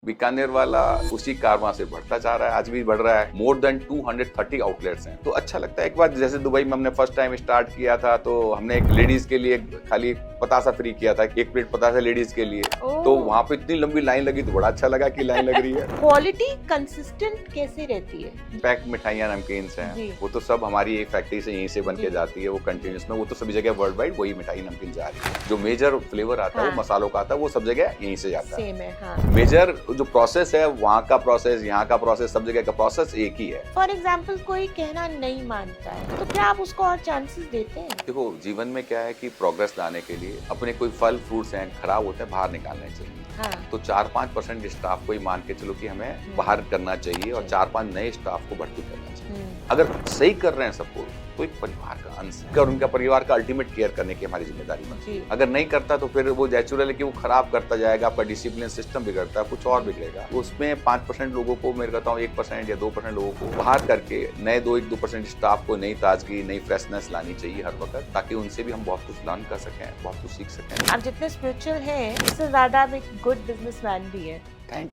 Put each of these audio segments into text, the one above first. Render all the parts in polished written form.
बीकानेर वाला उसी कारवां से बढ़ता जा रहा है, आज भी बढ़ रहा है। मोर देन 230 आउटलेट्स हैं, तो अच्छा लगता है। एक बार जैसे दुबई में हमने फर्स्ट टाइम स्टार्ट किया था, तो हमने एक लेडीज के लिए खाली पतासा फ्री किया था, एक प्लेट पतासा लेडीज के लिए। तो वहाँ पे इतनी लंबी लाइन लगी तो बड़ा अच्छा लगा कि लाइन लग रही है। क्वालिटी कंसिस्टेंट कैसे रहती है? पैक मिठाइयाँ नमकीन हैं, वो तो सब हमारी एक फैक्ट्री से यहीं से बन के जाती है, वो कंटिन्यूस में, वो तो सभी जगह वर्ल्ड वाइड वही मिठाई नमकीन जा रही है। जो मेजर फ्लेवर आता है वो मसालों का आता है, वो सब जगह यहीं से जाता है। सेम है, हाँ। मेजर जो प्रोसेस है, वहाँ का प्रोसेस, यहाँ का प्रोसेस, सब जगह का प्रोसेस एक ही है। फॉर एग्जाम्पल कोई कहना नहीं मानता है, तो क्या आप उसको और चांसेस देते हैं? देखो, जीवन में क्या है कि प्रोग्रेस लाने के लिए अपने कोई फल फ्रूट्स हैं खराब होते हैं, बाहर निकालने चाहिए। हाँ। तो 4-5% स्टाफ को ही मान के चलो कि हमें बाहर करना चाहिए और 4-5 नए स्टाफ को भर्ती करना चाहिए। अगर सही कर रहे हैं सबको, तो एक परिवार का अंश है और उनका परिवार का अल्टीमेट केयर करने की हमारी जिम्मेदारी बनती है। अगर नहीं करता तो फिर वो नेचुरल है कि वो खराब करता जाएगा, आपका डिसिप्लिन सिस्टम बिगड़ता है, कुछ और बिगड़ेगा। उसमें 5% लोगों को, मैं कहता हूँ 1% या 2% लोगों को बाहर करके नए 2-2% स्टाफ को नई ताजगी, नई फ्रेशनेस लानी चाहिए हर वक्त, ताकि उनसे भी हम बहुत कुछ लर्न कर सकें, बहुत कुछ सीख सकें। आप जितने स्पिरिचुअल हैं, उससे ज्यादा आप एक गुड बिजनेसमैन भी हैं। Thank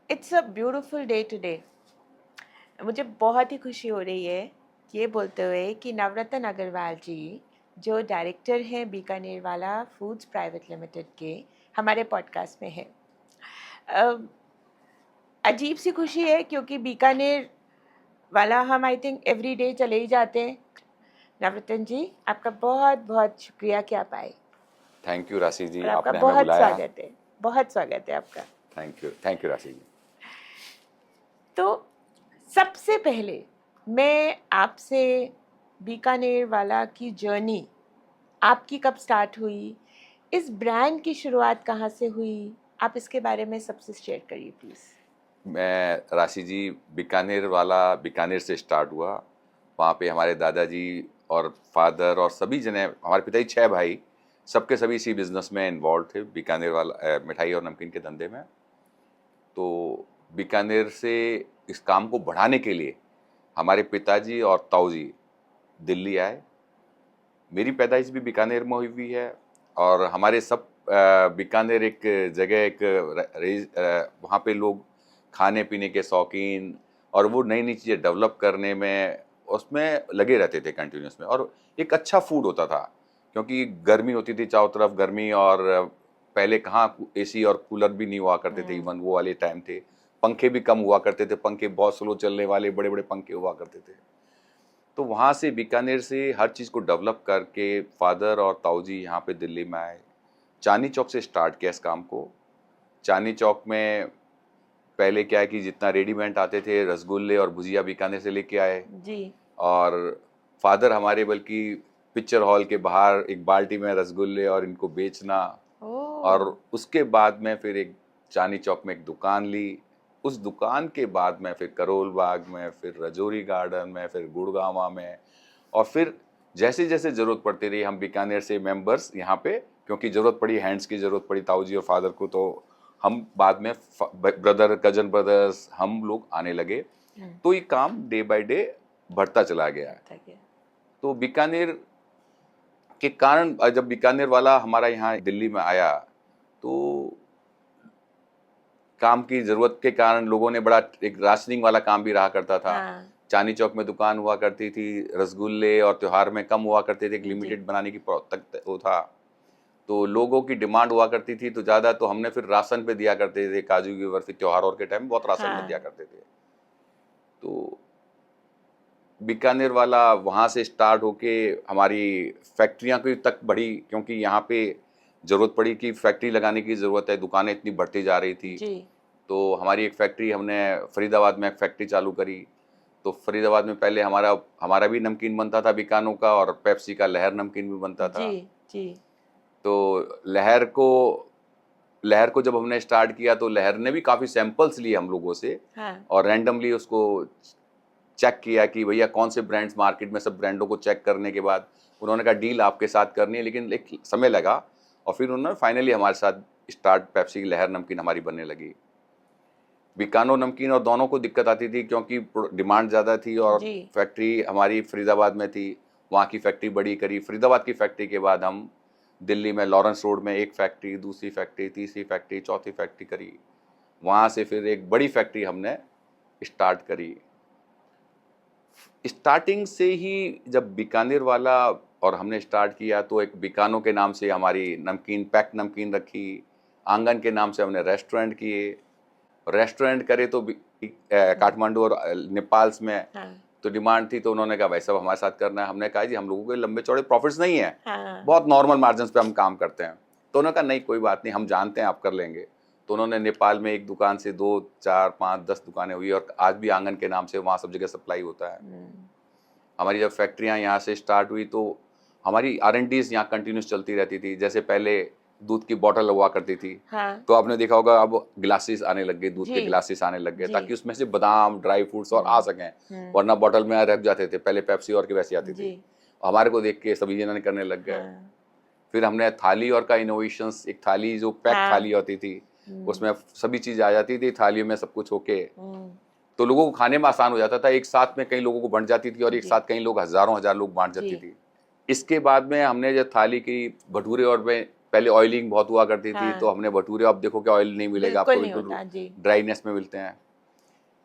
it's a beautiful day today. मुझे बहुत ही खुशी हो रही है ये बोलते हुए कि नवरत्न अग्रवाल जी, जो डायरेक्टर हैं बीकानेर वाला फूड्स प्राइवेट लिमिटेड के, हमारे पॉडकास्ट में है। अजीब सी खुशी है क्योंकि बीकानेर वाला हम आई थिंक एवरी डे चले ही जाते हैं। नवरत्न जी, आपका बहुत बहुत शुक्रिया कि आप आए। यू राशि जी, और आपका आपने हमें बहुत बुलाया। स्वागत है, बहुत स्वागत है आपका। थैंक यू राशि जी। तो सबसे पहले मैं आपसे बीकानेर वाला की जर्नी, आपकी कब स्टार्ट हुई, इस ब्रांड की शुरुआत कहाँ से हुई, आप इसके बारे में सबसे शेयर करिए प्लीज़। मैं राशि जी, बीकानेर वाला बीकानेर से स्टार्ट हुआ। वहाँ पे हमारे दादाजी और फादर और सभी जने, हमारे पिताजी 6 भाई, सबके सभी इसी बिजनेस में इन्वॉल्व थे, बीकानेर वाला मिठाई और नमकीन के धंधे में। तो बीकानेर से इस काम को बढ़ाने के लिए हमारे पिताजी और ताऊजी दिल्ली आए। मेरी पैदाइश भी बीकानेर में हुई है और हमारे सब बीकानेर एक जगह, एक वहाँ पे लोग खाने पीने के शौकीन और वो नई नई चीज़ें डेवलप करने में, उसमें लगे रहते थे कंटिन्यूस में। और एक अच्छा फूड होता था, क्योंकि गर्मी होती थी चारों तरफ, गर्मी, और पहले कहाँ एसी और कूलर भी नहीं हुआ करते थे, इवन वो वाले टाइम थे। पंखे भी कम हुआ करते थे, पंखे बहुत स्लो चलने वाले बड़े बड़े पंखे हुआ करते थे। तो वहाँ से बीकानेर से हर चीज़ को डेवलप करके फादर और ताऊजी यहाँ पे दिल्ली में आए। चांदनी चौक से स्टार्ट किया इस काम को। चांदनी चौक में पहले क्या है कि जितना रेडीमेड आते थे, रसगुल्ले और भुजिया बीकानेर से लेके आए जी। और फादर हमारे बल्कि पिक्चर हॉल के बाहर एक बाल्टी में रसगुल्ले और इनको बेचना। और उसके बाद में फिर एक चांदनी चौक में एक दुकान ली। उस दुकान के बाद में फिर करोल बाग में, फिर रजौरी गार्डन में, फिर गुड़गांवा में, और फिर जैसे जैसे ज़रूरत पड़ती रही, हम बीकानेर से मेंबर्स यहाँ पे, क्योंकि ज़रूरत पड़ी, हैंड्स की ज़रूरत पड़ी ताऊजी और फादर को, तो हम बाद में ब्रदर, कजन ब्रदर्स, हम लोग आने लगे। तो ये काम डे बाय डे बढ़ता चला गया। तो बीकानेर के कारण, जब बीकानेर वाला हमारा यहाँ दिल्ली में आया, तो काम की जरूरत के कारण लोगों ने बड़ा, एक राशनिंग वाला काम भी रहा करता था। चांदनी चौक में दुकान हुआ करती थी, रसगुल्ले और त्योहार में कम हुआ करते थे, एक लिमिटेड बनाने की तक वो था। तो लोगों की डिमांड हुआ करती थी तो ज़्यादा, तो हमने फिर राशन पे दिया करते थे, काजू की बर्फी त्योहार और के टाइम बहुत राशन में दिया करते थे। तो बीकानेर वाला वहाँ से स्टार्ट होके हमारी फैक्ट्रियाँ की तक बढ़ी, क्योंकि यहाँ पे ज़रूरत पड़ी कि फैक्ट्री लगाने की ज़रूरत है, दुकानें इतनी बढ़ती जा रही थी। तो हमारी एक फैक्ट्री, हमने फरीदाबाद में एक फैक्ट्री चालू करी। तो फरीदाबाद में पहले हमारा भी नमकीन बनता था बीकानो का, और पेप्सी का लहर नमकीन भी बनता था। जी। तो लहर को जब हमने स्टार्ट किया तो लहर ने भी काफ़ी सैंपल्स लिए हम लोगों से। और रैंडमली उसको चेक किया कि भैया कौन से ब्रांड्स मार्केट में, सब ब्रांडों को चेक करने के बाद उन्होंने कहा डील आपके साथ करनी है, लेकिन एक समय लगा। और फिर उन्होंने फाइनली हमारे साथ स्टार्ट, पेप्सी की लहर नमकीन हमारी बनने लगी। बीकानो नमकीन और दोनों को दिक्कत आती थी क्योंकि डिमांड ज़्यादा थी, और फैक्ट्री हमारी फरीदाबाद में थी। वहाँ की फैक्ट्री बड़ी करी, फरीदाबाद की फैक्ट्री के बाद हम दिल्ली में लॉरेंस रोड में एक फैक्ट्री, दूसरी फैक्ट्री, तीसरी फैक्ट्री, चौथी फैक्ट्री करी। वहाँ से फिर एक बड़ी फैक्ट्री हमने स्टार्ट करी। स्टार्टिंग से ही जब बीकानेर वाला और हमने स्टार्ट किया तो एक बीकानो के नाम से हमारी नमकीन, पैक नमकीन रखी। आंगन के नाम से हमने रेस्टोरेंट किए। रेस्टोरेंट करे तो काठमांडू और नेपाल में हाँ, तो डिमांड थी, तो उन्होंने कहा भाई सब हमारे साथ करना है। हमने कहा जी हम लोगों के लंबे चौड़े प्रॉफिट्स नहीं है, हाँ, बहुत नॉर्मल मार्जिन पे हम काम करते हैं। तो उन्होंने कहा नहीं कोई बात नहीं, हम जानते हैं आप कर लेंगे। तो उन्होंने नेपाल में एक दुकान से 2, 4, 5, 10 दुकानें हुई और आज भी आंगन के नाम से वहाँ सब जगह सप्लाई होता है। हमारी जब फैक्ट्रियाँ यहाँ से स्टार्ट हुई तो हमारी R&Ds यहाँ कंटिन्यूस चलती रहती थी। जैसे पहले दूध की बोतल हुआ करती थी, हाँ, तो आपने देखा होगा अब ग्लासेस आने लग गए, दूध के जी, ग्लासेस आने लग गए, जी, ताकि उसमें से बादाम, ड्राई फ्रूट्स और आ सकें, वरना बोतल में रख जाते थे। पहले पेप्सी और की वैसी आती थी। जी, हमारे को देख के सभी जने करने लग गए। हाँ, फिर हमने थाली और का इनोवेशंस, एक थाली जो पैक हाँ, थाली होती थी, उसमें सभी चीज़ आ जाती थी थाली में सब कुछ होके, हम्म, तो लोगों को खाने में आसान हो जाता था। एक साथ में कई लोगों को बंट जाती थी और एक जी, साथ कई लोग हजारों हजार लोग बांट जाती जी, थी। इसके बाद में हमने जब थाली की भटूरे और में पहले ऑयलिंग बहुत हुआ करती थी, तो हाँ, हमने भटूरे, अब देखो कि ऑयल नहीं मिलेगा बिल्कुल आपको, नहीं बिल्कुल होता, जी, ड्राईनेस में मिलते हैं।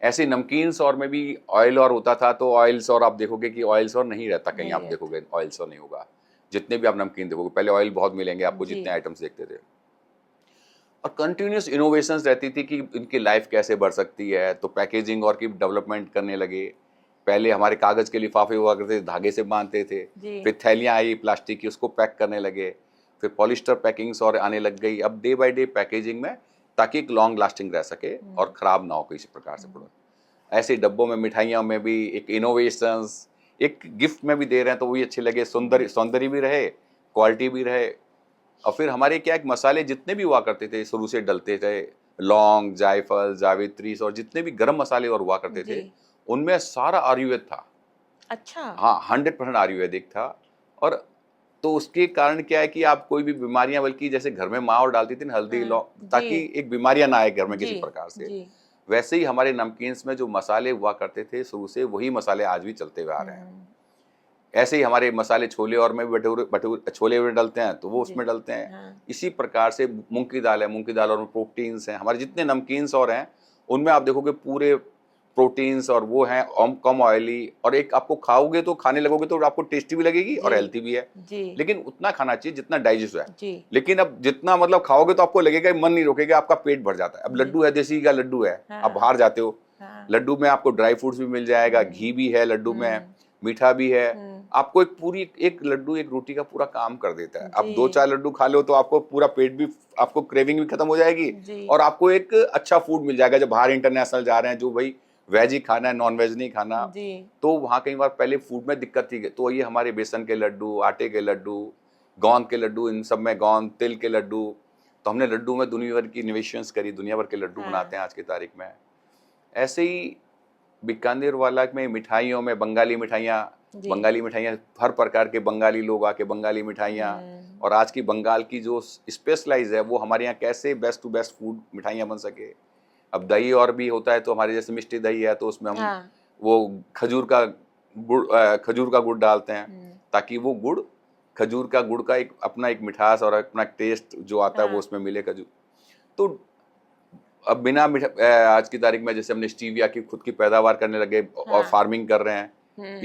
ऐसे नमकीन्स और में भी ऑयल और होता था, तो ऑयल्स और आप देखोगे कि ऑयल्स और नहीं रहता कहीं, नहीं आप रहता, देखोगे ऑयल्स और नहीं होगा। जितने भी आप नमकीन देखोगे पहले ऑयल बहुत मिलेंगे आपको, जी, जितने आइटम्स देखते थे। और कंटिन्यूस इनोवेशंस रहती थी कि इनकी लाइफ कैसे बढ़ सकती है, तो पैकेजिंग और की डेवलपमेंट करने लगे। पहले हमारे कागज़ के लिफाफे हुआ करते थे, धागे से बांधते थे। जी, फिर थैलियाँ आई प्लास्टिक की, उसको पैक करने लगे। फिर पॉलिस्टर पैकिंग्स और आने लग गई। अब डे बाय डे पैकेजिंग में, ताकि एक लॉन्ग लास्टिंग रह सके और ख़राब ना हो किसी प्रकार से प्रोडक्ट। ऐसे ही डब्बों में, मिठाइयों में भी एक इनोवेशंस, एक गिफ्ट में भी दे रहे हैं तो वो भी अच्छे लगे, सौंदर्य भी रहे, क्वालिटी भी रहे। और फिर हमारे क्या, एक मसाले जितने भी हुआ करते थे शुरू से डलते थे, लौंग, जायफल, जावित्री और जितने भी गरम मसाले और हुआ करते जी, थे, उनमें सारा आयुर्वेद था। अच्छा, हाँ, 100% आयुर्वेदिक था। और तो उसके कारण क्या है कि आप कोई भी बीमारियां, बल्कि जैसे घर में माँ और डालती थी ना हल्दी, हाँ, लौंग, जी, ताकि एक बीमारियां ना आए घर में जी, किसी प्रकार से, जी, वैसे ही हमारे नमकीन्स में जो मसाले हुआ करते थे शुरू से, वही मसाले आज भी चलते हुए आ रहे हैं। हम्म, ऐसे ही हमारे मसाले छोले और में भी भटूरे भटूरे छोले में डलते हैं तो वो जी, उसमें डलते हैं। हाँ, इसी प्रकार से मूंग की दाल है, मूंग की दाल और में प्रोटीन्स हैं। हमारे जितने नमकीन्स और हैं उनमें आप देखोगे पूरे प्रोटीन्स और वो हैं, कम ऑयली, और एक आपको खाओगे तो, खाने लगोगे तो आपको टेस्टी भी लगेगी और जी, हेल्थी भी है। जी, लेकिन उतना खाना चाहिए जितना डाइजेस्ट है। जी, लेकिन अब जितना मतलब खाओगे तो आपको लगेगा, मन नहीं रोकेगा, आपका पेट भर जाता है। अब जी, लड्डू है, देसी का लड्डू है, आप हाँ, बाहर जाते हो, हाँ, लड्डू में आपको ड्राई फ्रूट्स भी मिल जाएगा, घी भी है लड्डू में, हम्म, मीठा भी है। हम्म, आपको एक पूरी, एक लड्डू एक रोटी का पूरा काम कर देता है। आप जी, 2-4 लड्डू खा लो तो आपको पूरा पेट भी, आपको क्रेविंग भी खत्म हो जाएगी जी, और आपको एक अच्छा फूड मिल जाएगा। जब बाहर इंटरनेशनल जा रहे हैं, जो भाई वेज ही खाना है, नॉन वेज नहीं खाना, जी, तो वहाँ कई बार पहले फूड में दिक्कत थी। तो ये हमारे बेसन के लड्डू, आटे के लड्डू, गोंद के लड्डू, इन सब में गोंद, तिल के लड्डू, तो हमने लड्डू में दुनिया भर की इनोवेशंस करी, दुनिया भर के लड्डू हाँ, बनाते हैं आज की तारीख में। ऐसे ही बीकानेर वाला में मिठाइयों में जी, बंगाली मिठाइयाँ, हर प्रकार के बंगाली लोग आके बंगाली मिठाइयाँ, और आज की बंगाल की जो स्पेशलाइज है वो हमारे यहाँ कैसे बेस्ट टू बेस्ट फूड मिठाइयाँ बन सके। अब दही और भी होता है, तो हमारे जैसे मिष्टी दही है तो उसमें हम हाँ, वो खजूर का गुड़ डालते हैं, ताकि वो गुड़, खजूर का गुड़ का एक अपना एक मिठास और अपना टेस्ट जो आता है वो हाँ, उसमें मिले। खजूर तो अब बिना आज की तारीख में जैसे हमने स्टीविया की खुद की पैदावार करने लगे और हाँ, फार्मिंग कर रहे हैं।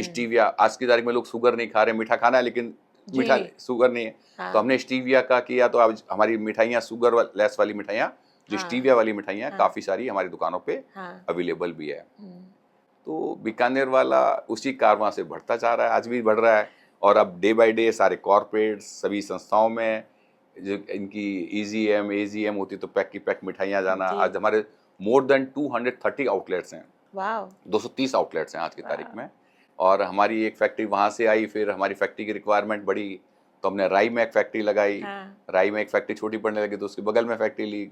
स्टीविया, आज की तारीख में लोग शुगर नहीं खा रहे, मीठा खाना है लेकिन मीठा जी, शुगर नहीं है, हाँ, तो हमने स्टीविया का किया। तो अब हमारी मिठाइयाँ शुगर लेस वाली मिठाइयाँ, जो हाँ, स्टीविया वाली मिठाइयाँ, हाँ, काफ़ी सारी हमारी दुकानों पे हाँ, अवेलेबल भी है। तो बीकानेर वाला उसी कारवां से बढ़ता जा रहा है, आज भी बढ़ रहा है। और अब डे बाय डे सारे कॉर्पोरेट्स, सभी संस्थाओं में जो इनकी EGM AGM होती, तो पैक की पैक मिठाइयाँ जाना। जी, आज हमारे मोर देन 230 आउटलेट्स हैं, वाओ, 230 आउटलेट्स हैं आज की तारीख वाओ, में। और हमारी एक फैक्ट्री वहाँ से आई, फिर हमारी फैक्ट्री की रिक्वायरमेंट बढ़ी तो हमने राई में एक फैक्ट्री लगाई। हाँ, राई में एक फैक्ट्री छोटी पड़ने लगी तो उसके बगल में फैक्ट्री ली,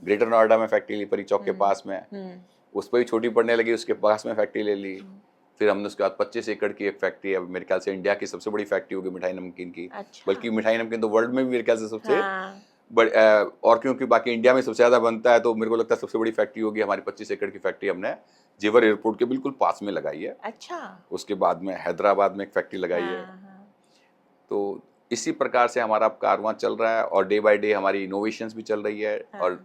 ग्रेटर नोएडा में फैक्ट्री ली, परी चौक के पास में, उस पर भी छोटी पड़ने लगी, उसके पास में फैक्ट्री ले ली। फिर हमने उसके बाद 25 एकड़ की एक फैक्ट्री है, मेरे ख्याल से इंडिया की सबसे बड़ी फैक्ट्री होगी मिठाई नमकीन की, अच्छा, बल्कि मिठाई नमकीन तो वर्ल्ड में भी मेरे ख्याल से सबसे हाँ, बड़ी। और क्योंकि बाकी इंडिया में सबसे ज़्यादा बनता है तो मेरे को लगता है सबसे बड़ी फैक्ट्री होगी हमारी। 25 एकड़ की फैक्ट्री हमने जेवर एयरपोर्ट के बिल्कुल पास में लगाई है। अच्छा, उसके बाद में हैदराबाद में एक फैक्ट्री लगाई है। हाँ, हाँ, तो इसी प्रकार से हमारा कारवां चल रहा है और डे बाय डे हमारी इनोवेशंस भी चल रही है। हाँ। और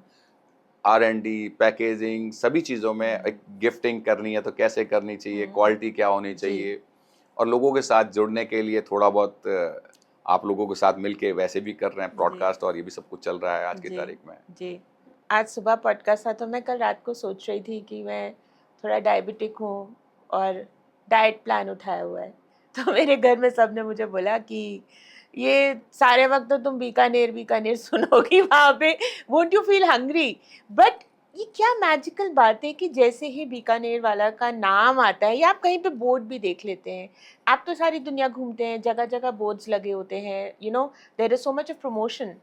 R&D, पैकेजिंग, सभी चीज़ों में एक गिफ्टिंग करनी है तो कैसे करनी चाहिए, क्वालिटी क्या होनी जी। चाहिए, और लोगों के साथ जुड़ने के लिए थोड़ा बहुत आप लोगों के साथ मिलके वैसे भी कर रहे हैं जी। पॉडकास्ट, और ये भी सब कुछ चल रहा है आज की जी तारीख में। जी। आज सुबह पॉडकास्ट था तो मैं कल रात को सोच रही थी कि मैं थोड़ा डायबिटिक हूँ और डाइट प्लान उठाया हुआ है। तो मेरे घर में सब ने मुझे बोला कि ये सारे वक्त तो तुम बीकानेर बीकानेर सुनोगी वहाँ पे, won't you feel hungry? But ये क्या मैजिकल बात है कि जैसे ही बीकानेर वाला का नाम आता है या आप कहीं पे बोर्ड भी देख लेते हैं, आप तो सारी दुनिया घूमते हैं, जगह जगह बोर्ड्स लगे होते हैं, you know there is so much of promotion.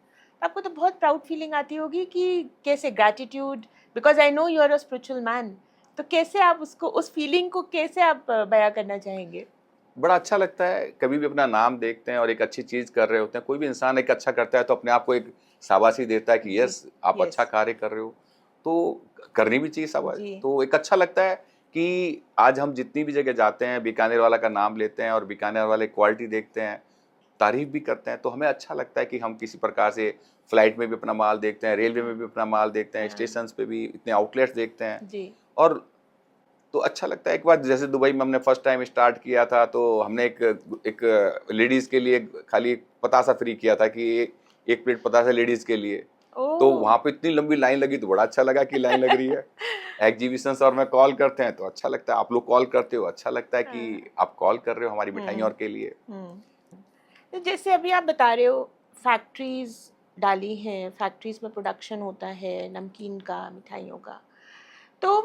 आपको तो बहुत प्राउड फीलिंग आती होगी कि कैसे gratitude, because I know you are a spiritual man. तो कैसे आप उसको, उस फीलिंग को कैसे आप बयां करना चाहेंगे? बड़ा अच्छा लगता है, कभी भी अपना नाम देखते हैं और एक अच्छी चीज़ कर रहे होते हैं, कोई भी इंसान एक अच्छा करता है तो अपने आप को एक शाबाशी देता है कि जी। यस आप अच्छा यस। कार्य कर रहे हो, तो करनी भी चाहिए शाबाश। जी। तो एक अच्छा लगता है कि आज हम जितनी भी जगह जाते हैं बीकानेर वाला का नाम लेते हैं और बीकानेर वाले क्वालिटी देखते हैं, तारीफ भी करते हैं, तो हमें अच्छा लगता है कि हम किसी प्रकार से फ्लाइट में भी अपना माल देखते हैं, रेलवे में भी अपना माल देखते हैं, हाँ। स्टेशन पे भी इतने आउटलेट्स देखते हैं। जी। और तो अच्छा लगता है। एक बार जैसे दुबई में हमने फर्स्ट टाइम स्टार्ट किया था तो हमने एक लेडीज के लिए खाली एक पतासा फ्री किया था कि एक प्लेट पतासा लेडीज के लिए। तो ओह! वहां पे इतनी लंबी लाइन लगी तो बड़ा अच्छा लगा कि लाइन लग रही है। एग्जीबिशंस और में कॉल करते हैं तो अच्छा लगता है, आप लोग कॉल करते हो अच्छा लगता है कि हाँ। आप कॉल कर रहे हो हमारी मिठाइयों हुँ, और के लिए। हुँ। तो जैसे अभी आप बता रहे हो फैक्ट्रीज़ डाली हैं, फैक्ट्रीज़ में प्रोडक्शन होता है नमकीन का, मिठाइयों का। तो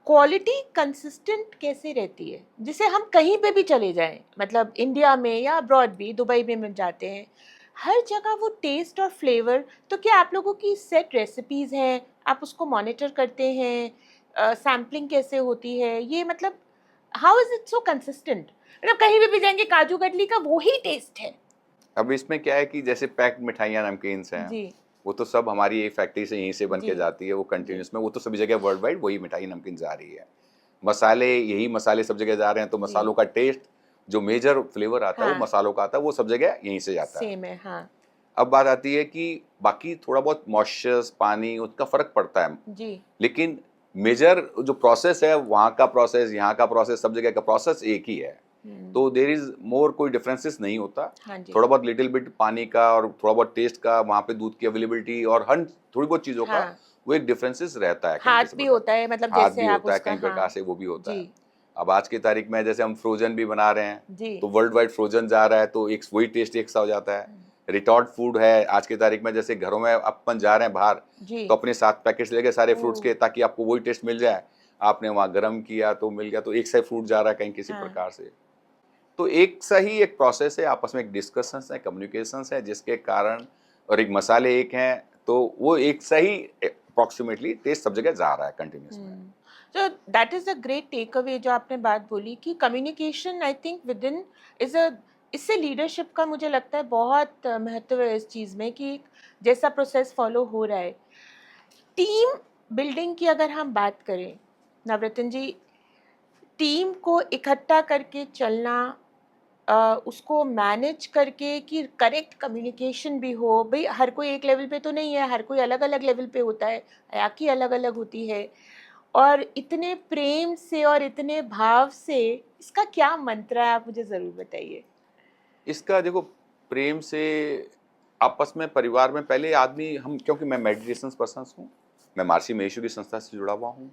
क्वालिटी कंसिस्टेंट कैसे रहती है? जिसे हम कहीं पे भी चले जाएँ, मतलब इंडिया में या अब्रॉड भी, दुबई में हम जाते हैं, हर जगह वो टेस्ट और फ्लेवर, तो क्या आप लोगों की सेट रेसिपीज़ हैं, आप उसको मॉनिटर करते हैं? सैम्पलिंग कैसे होती है? ये मतलब how is it so consistent? मतलब कहीं भी जाएँगे काजू कतली का वो ही टेस्ट है। अब इसमें क्या है कि जैसे पैक्ड मिठाइयाँ नमकीन्स हैं, जी। वो तो सब हमारी एक फैक्ट्री से यहीं से बन जी। के जाती है, वो जी। कंटिन्यूस में, वो तो सभी जगह वर्ल्ड वाइड वही मिठाई नमकीन जा रही है। मसाले यही मसाले सब जगह जा रहे हैं तो जी। मसालों का टेस्ट, जो मेजर फ्लेवर आता है वो हाँ, मसालों का आता है, वो सब जगह यहीं से जाता है। सेम है, हाँ। अब बात आती है कि बाकी थोड़ा बहुत मॉइस्चर्स, पानी, उसका फ़र्क पड़ता है। जी। लेकिन मेजर जो प्रोसेस है, वहाँ का प्रोसेस, यहाँ का प्रोसेस, सब जगह का प्रोसेस एक ही है। हुँ। तो देयर इज़ मोर, कोई डिफरेंसेस नहीं होता। हाँ जी। थोड़ा बहुत लिटिल बिट पानी का और थोड़ा बहुत टेस्ट का, वहाँ पे दूध की अवेलेबिलिटी और हर थोड़ी बहुत चीज़ों का हाँ, वो एक डिफरेंसेस रहता है कहीं हाथ किसी भी प्रकार होता है, मतलब से। हाथ जैसे भी आप होता है, उसका, कहीं हाँ। प्रकार से वो भी होता जी। है। अब आज की तारीख में जैसे हम फ्रोज़न भी बना रहे हैं, जी। तो वर्ल्ड वाइड फ्रोज़न जा रहा है, तो एक वही टेस्ट एक सा हो जाता है। हुँ। रिटॉर्ड फूड है आज की तारीख में, जैसे घरों में अपन जा रहे हैं बाहर, जी। तो अपने साथ पैकेट्स लेके सारे फ्रूट्स ओह! के, ताकि आपको वही टेस्ट मिल जाए। आपने वहाँ गरम किया तो मिल गया, तो एक सा ही फ्रूट जा रहा है कहीं किसी हाँ। प्रकार से। तो एक सही एक प्रोसेस है, आपस में एक डिस्कशंस है, कम्युनिकेशंस है, जिसके कारण, और एक मसाले एक हैं, तो वो एक सही अप्रॉक्सिमेटली टेस्ट सब जगह जा रहा है कंटिन्यूस में। हुँ। तो that is a great take away जो आपने बात बोली कि communication I think within is a, इससे लीडरशिप का मुझे लगता है बहुत महत्व है इस चीज़ में कि जैसा प्रोसेस फॉलो हो रहा है। टीम बिल्डिंग की अगर हम बात करें, नवरत्न जी, टीम को इकट्ठा करके चलना, उसको मैनेज करके कि करेक्ट कम्युनिकेशन भी हो, भाई हर कोई एक लेवल पे तो नहीं है, हर कोई अलग अलग लेवल पे होता है, हयाकी अलग अलग होती है, और इतने प्रेम से और इतने भाव से, इसका क्या मंत्र है आप मुझे ज़रूर बताइए। इसका देखो, प्रेम से आपस में परिवार में पहले आदमी, हम क्योंकि मैं मेडिटेशन पर्सन हूँ, मैं महर्षि महेश की संस्था से जुड़ा हुआ हूँ,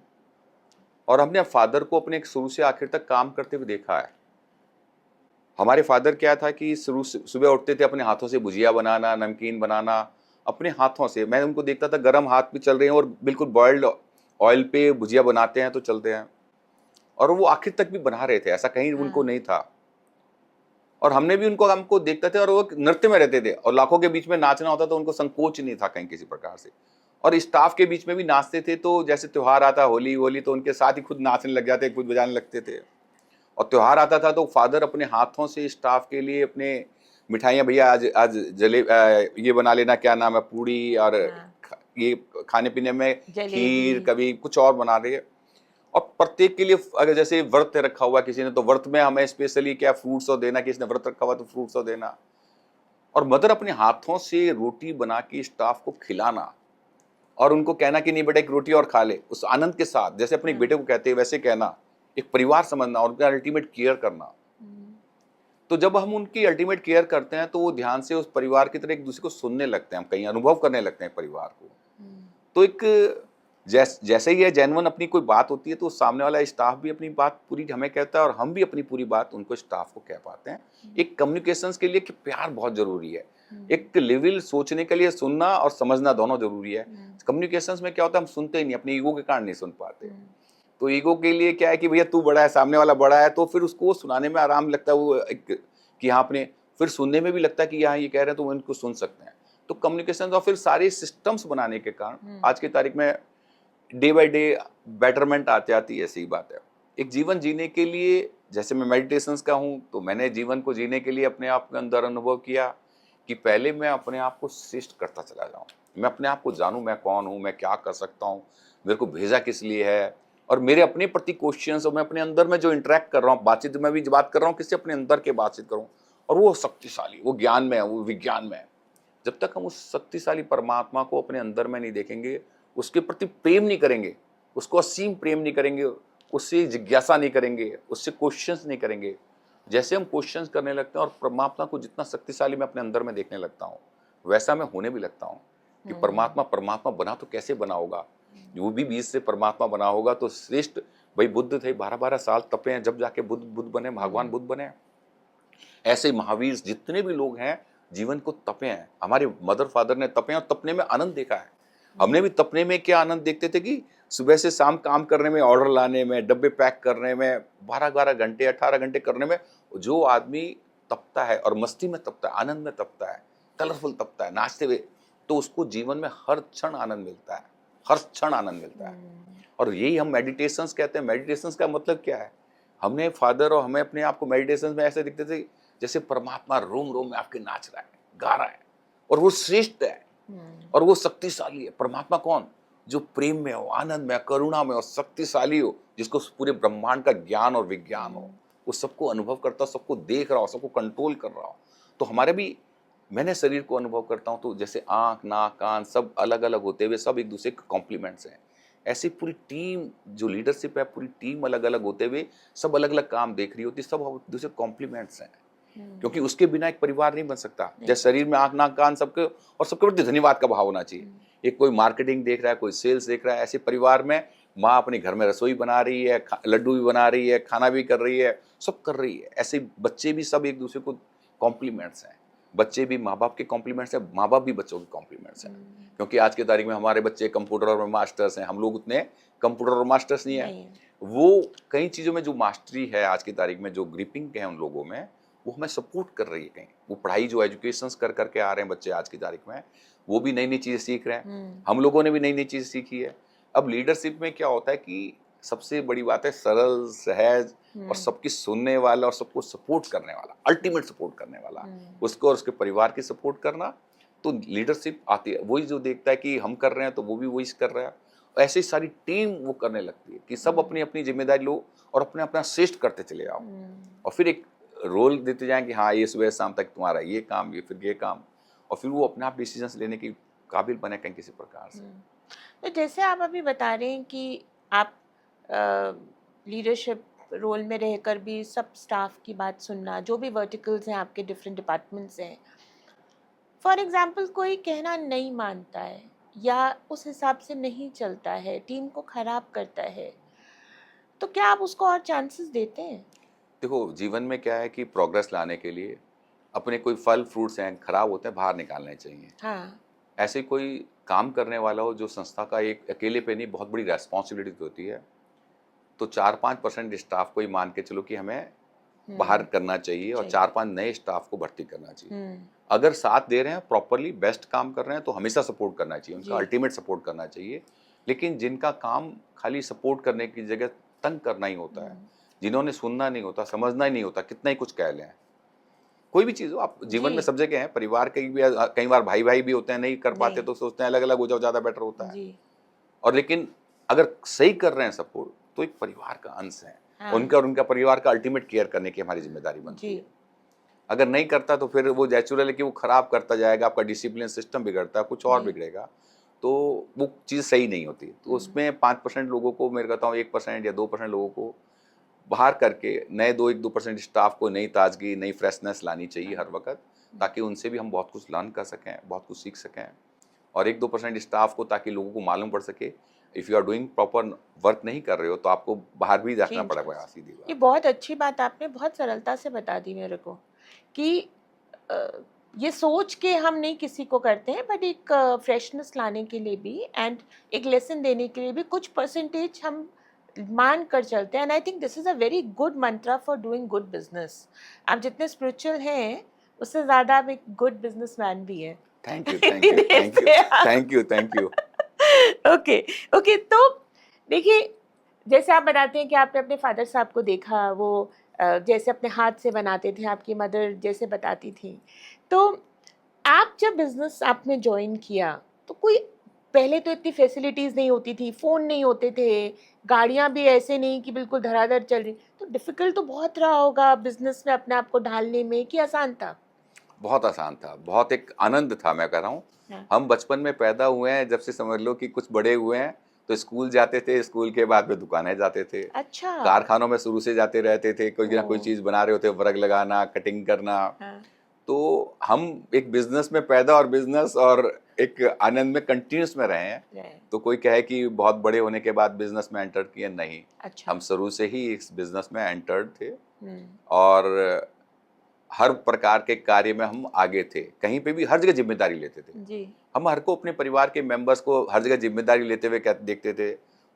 और हमने फादर को अपने शुरू से आखिर तक काम करते हुए देखा है। हमारे फादर क्या था कि शुरू से सुबह उठते थे, अपने हाथों से भुजिया बनाना, नमकीन बनाना, अपने हाथों से। मैं उनको देखता था, गरम हाथ पे चल रहे हैं और बिल्कुल बॉइल्ड ऑयल पे भुजिया बनाते हैं तो चलते हैं, और वो आखिर तक भी बना रहे थे, ऐसा कहीं उनको हाँ। नहीं था। और हमने भी उनको, हमको देखते थे, और वो नृत्य में रहते थे, और लाखों के बीच में नाचना होता तो उनको संकोच नहीं था कहीं किसी प्रकार से। और स्टाफ के बीच में भी नाचते थे, तो जैसे त्योहार आता, होली होली, तो उनके साथ ही खुद नाचने लग जाते, खुद बजाने लगते थे। और त्योहार आता था तो फादर अपने हाथों से स्टाफ के लिए अपने मिठाइयाँ, भैया आज आज ये बना लेना, क्या नाम है, पूड़ी, और हाँ। ये खाने पीने में जलेबी। खीर, कभी कुछ और बना रहे हैं। और प्रत्येक के लिए, अगर जैसे व्रत रखा हुआ किसी ने, तो व्रत में हमें स्पेशली क्या फ्रूट्स और देना, किसी ने व्रत रखा हुआ तो फ्रूट्स और देना। और मदर अपने हाथों से रोटी बना के स्टाफ को खिलाना और उनको कहना कि नहीं बेटा एक रोटी और खा ले, उस आनंद के साथ जैसे अपने बेटे को कहते हैं वैसे कहना, एक परिवार समझना और उनका अल्टीमेट केयर करना। तो जब हम उनकी अल्टीमेट केयर करते हैं तो वो ध्यान से उस परिवार की तरह एक दूसरे को सुनने लगते हैं, हम कहीं अनुभव करने लगते हैं परिवार को। तो एक जैसे ही है जेन्युइन अपनी कोई बात होती है तो सामने वाला स्टाफ भी अपनी बात पूरी हमें कहता है और हम भी अपनी पूरी बात उनको स्टाफ को कह पाते हैं। एक कम्युनिकेशंस के लिए कि प्यार बहुत जरूरी है, एक लेवल सोचने के लिए सुनना और समझना दोनों जरूरी है। कम्युनिकेशंस में क्या होता है, हम सुनते ही नहीं, अपने ईगो के कारण नहीं सुन पाते। तो ईगो के लिए क्या है कि भैया तू बड़ा है, सामने वाला बड़ा है, तो फिर उसको सुनाने में आराम लगता है, वो एक कि हाँ अपने फिर सुनने में भी लगता है कि यहाँ ये कह रहे हैं तो वो इनको सुन सकते हैं। तो कम्युनिकेशन और फिर सारे सिस्टम्स बनाने के कारण आज की तारीख में डे बाय डे बेटरमेंट आती आती है। ऐसी बात है, एक जीवन जीने के लिए जैसे मैं मेडिटेशंस का हूँ तो मैंने जीवन को जीने के लिए अपने आप के अंदर अनुभव किया कि पहले मैं अपने आप को श्रेष्ठ करता चला जाऊँ, मैं अपने आप को जानूँ मैं कौन हूँ, मैं क्या कर सकता हूँ, मेरे को भेजा किस लिए है, और मेरे अपने प्रति क्वेश्चंस और मैं अपने अंदर में जो इंटरेक्ट कर रहा हूँ, बातचीत में भी बात कर रहा हूँ किससे, अपने अंदर के बातचीत करूँ, और वो शक्तिशाली, वो ज्ञान में है, वो विज्ञान में है। जब तक हम उस शक्तिशाली परमात्मा को अपने अंदर में नहीं देखेंगे, उसके प्रति प्रेम नहीं करेंगे, उसको असीम प्रेम नहीं करेंगे, उससे जिज्ञासा नहीं करेंगे, उससे क्वेश्चंस नहीं करेंगे, जैसे हम क्वेश्चंस करने लगते हैं और परमात्मा को जितना शक्तिशाली मैं अपने अंदर में देखने लगता हूँ वैसा मैं होने भी लगता हूँ कि परमात्मा परमात्मा बना तो कैसे बना होगा, वो भी बीज से परमात्मा बना होगा तो श्रेष्ठ। भाई बुद्ध थे, 12-12 साल तपे हैं, जब जाके बुद्ध बने, भगवान बुद्ध बने। ऐसे महावीर जितने भी लोग हैं जीवन को तपे हैं, हमारे मदर फादर ने तपे हैं और तपने में आनंद देखा है। हमने भी तपने में क्या आनंद देखते थे कि सुबह से शाम काम करने में, ऑर्डर लाने में, डब्बे पैक करने में, 12-12 घंटे 18 घंटे करने में, जो आदमी तपता है और मस्ती में तपता है, आनंद में तपता है, कलरफुल तपता है, नाचते हुए, तो उसको जीवन में हर क्षण आनंद मिलता है, हर क्षण आनंद मिलता है। और यही हम मेडिटेशंस कहते हैं। मेडिटेशंस का मतलब क्या है, हमने फादर और हमें अपने आप को मेडिटेशंस में ऐसे दिखते थे जैसे परमात्मा रोम रोम में आपके नाच रहा है, गा रहा है, और वो श्रेष्ठ है और वो शक्तिशाली है। परमात्मा कौन, जो प्रेम में हो, आनंद में, करुणा में हो, शक्तिशाली हो, जिसको पूरे ब्रह्मांड का ज्ञान और विज्ञान हो, वो सबको अनुभव करता हो, सबको देख रहा हो, सबको कंट्रोल कर रहा हो। तो हमारे भी, मैंने शरीर को अनुभव करता हूँ तो जैसे आंख नाक कान सब अलग अलग होते हुए सब एक दूसरे के कॉम्प्लीमेंट्स हैं, ऐसी पूरी टीम जो लीडरशिप है, पूरी टीम अलग अलग होते हुए सब अलग अलग काम देख रही होती, सब एक दूसरे कॉम्प्लीमेंट्स हैं। क्योंकि उसके बिना एक परिवार नहीं बन सकता। जैसे शरीर में आंख नाक कान सबके, और सबके प्रति धन्यवाद का भाव होना चाहिए। एक कोई मार्केटिंग देख रहा है, कोई सेल्स देख रहा है, ऐसे परिवार में माँ अपने घर में रसोई बना रही है, लड्डू भी बना रही है, खाना भी कर रही है, सब कर रही है। ऐसे बच्चे भी सब एक दूसरे को कॉम्प्लीमेंट्स हैं। बच्चे भी माँ बाप के कॉम्प्लीमेंट्स हैं, माँ बाप भी बच्चों के कॉम्प्लीमेंट्स हैं। क्योंकि आज की तारीख में हमारे बच्चे कंप्यूटर और मास्टर्स हैं, हम लोग उतने कंप्यूटर और मास्टर्स नहीं है। वो कई चीज़ों में जो मास्टरी है आज की तारीख में, जो ग्रिपिंग है उन लोगों में, वो हमें सपोर्ट कर रही है। कहीं वो पढ़ाई जो एजुकेशंस कर करके आ रहे हैं बच्चे आज की तारीख में, वो भी नई नई चीज़ें सीख रहे हैं, हम लोगों ने भी नई नई चीज़ सीखी है। अब लीडरशिप में क्या होता है कि सबसे बड़ी बात है सरल, सहज और सबकी सुनने वाला और सबको सपोर्ट करने वाला, अल्टीमेट सपोर्ट करने वाला, उसको और उसके परिवार की सपोर्ट करना। तो लीडरशिप आती है, वही जो देखता है कि हम कर रहे हैं तो वो भी वही कर रहा है, ऐसे ही सारी टीम वो करने लगती है कि सब अपनी अपनी जिम्मेदारी लो और अपने अपना श्रेष्ठ करते चले आओ, और फिर एक रोल देते जाएं कि हाँ ये सुबह शाम तक तुम्हारा ये काम, ये फिर ये काम, और फिर वो अपने आप डिसीजंस लेने के काबिल बने कहीं किसी प्रकार से। तो जैसे आप अभी बता रहे हैं कि आप लीडरशिप रोल में रहकर भी सब स्टाफ की बात सुनना, जो भी वर्टिकल्स हैं आपके, डिफरेंट डिपार्टमेंट्स हैं, फॉर एग्जांपल कोई कहना नहीं मानता है या उस हिसाब से नहीं चलता है, टीम को खराब करता है, तो क्या आप उसको और चांसेस देते हैं? देखो जीवन में क्या है कि प्रोग्रेस लाने के लिए अपने कोई फल फ्रूट्स हैं खराब होते हैं, बाहर निकालने चाहिए। हाँ। ऐसे कोई काम करने वाला हो जो संस्था का एक अकेले पे नहीं, बहुत बड़ी रेस्पॉन्सिबिलिटी होती है, तो 4-5% स्टाफ को ही मान के चलो कि हमें बाहर करना चाहिए और 4-5 नए स्टाफ को भर्ती करना चाहिए। अगर साथ दे रहे हैं, प्रॉपरली बेस्ट काम कर रहे हैं, तो हमेशा सपोर्ट करना चाहिए, उनका अल्टीमेट सपोर्ट करना चाहिए। लेकिन जिनका काम खाली सपोर्ट करने की जगह तंग करना ही होता है, जिन्होंने सुनना नहीं होता, समझना ही नहीं होता, कितना ही कुछ कह लें, कोई भी चीज़ हो, आप जीवन में सब जगह हैं, परिवार के भी कई बार भाई भाई भी होते हैं, नहीं कर पाते तो सोचते हैं अलग अलग हो जाओ, ज़्यादा बेटर होता है। और लेकिन अगर सही कर रहे हैं सपोर्ट, तो एक परिवार का अंश है, उनका और उनका परिवार का अल्टीमेट केयर करने की हमारी जिम्मेदारी बनती है। अगर नहीं करता तो फिर वो नेचुरल है कि वो खराब करता जाएगा, आपका डिसिप्लिन सिस्टम बिगड़ता है, कुछ और जी। बिगड़ेगा, तो वो चीज़ सही नहीं होती। तो उसमें 5% लोगों को, मैं कहता हूँ 1% या 2% लोगों को बाहर करके नए 2-1-2% स्टाफ को नई ताजगी, नई फ्रेशनेस लानी चाहिए हर वक्त, ताकि उनसे भी हम बहुत कुछ लर्न कर सकें, बहुत कुछ सीख सकें। और 1-2% स्टाफ को, ताकि लोगों को मालूम पड़ सके, if you are doing proper work नहीं कर रहे हो तो आपको बाहर भी रखना चेंज कर पड़ेगा, सकते। सीधी ये बात। बहुत अच्छी बात आपने बहुत सरलता से बता दी मेरे को कि अ, ये सोच के हम नहीं किसी को करते हैं, बट एक फ्रेशनेस लाने के लिए भी एंड एक लेसन देने के लिए भी कुछ परसेंटेज हम मान कर चलते हैं। And I think this is a very good Mantra for doing good business. आप जितने स्पिरिचुअल हैं उससे ज़्यादा आप एक गुड बिजनेसमैन भी हैं। थैंक यू, थैंक इतनी यू, देर थैंक यू, से आप thank you, thank you. Okay okay. तो देखिए, जैसे आप बताते हैं कि आपने अपने फादर साहब को देखा, वो जैसे अपने हाथ से बनाते थे, आपकी मदर जैसे बताती थी। तो आप जब बिजनेस आपने ज्वाइन किया तो कोई पहले तो इतनी फैसिलिटीज़ नहीं होती थी, फ़ोन नहीं होते थे, गाड़ियाँ भी ऐसे नहीं कि बिल्कुल धड़ाधड़ चल रही, तो डिफ़िकल्ट तो बहुत रहा होगा बिजनेस में अपने आप को ढालने में, कि आसान था? बहुत आसान था, बहुत एक आनंद था, मैं कह रहा हूँ। हाँ। हम बचपन में पैदा हुए हैं, जब से समझ लो कि कुछ बड़े हुए हैं, तो स्कूल जाते थे, स्कूल के बाद में दुकानें जाते थे, अच्छा। कारखानों में शुरू से जाते रहते थे, कोई ना कोई ओह! चीज़ बना रहे होते, वर्क लगाना, कटिंग करना। हाँ। तो हम एक बिज़नेस में पैदा, और बिज़नेस और एक आनंद में कंटिन्यूअस में रहे हैं। रहे। तो कोई कहे कि बहुत बड़े होने के बाद बिज़नेस में एंटर किए, नहीं। अच्छा। हम शुरू से ही इस बिज़नेस में एंटर्ड थे, हुँ। और हर प्रकार के कार्य में हम आगे थे। कहीं पे भी हर जगह ज़िम्मेदारी लेते थे। जी। हम हर को, अपने परिवार के मेंबर्स को हर जगह ज़िम्मेदारी लेते हुए देखते थे।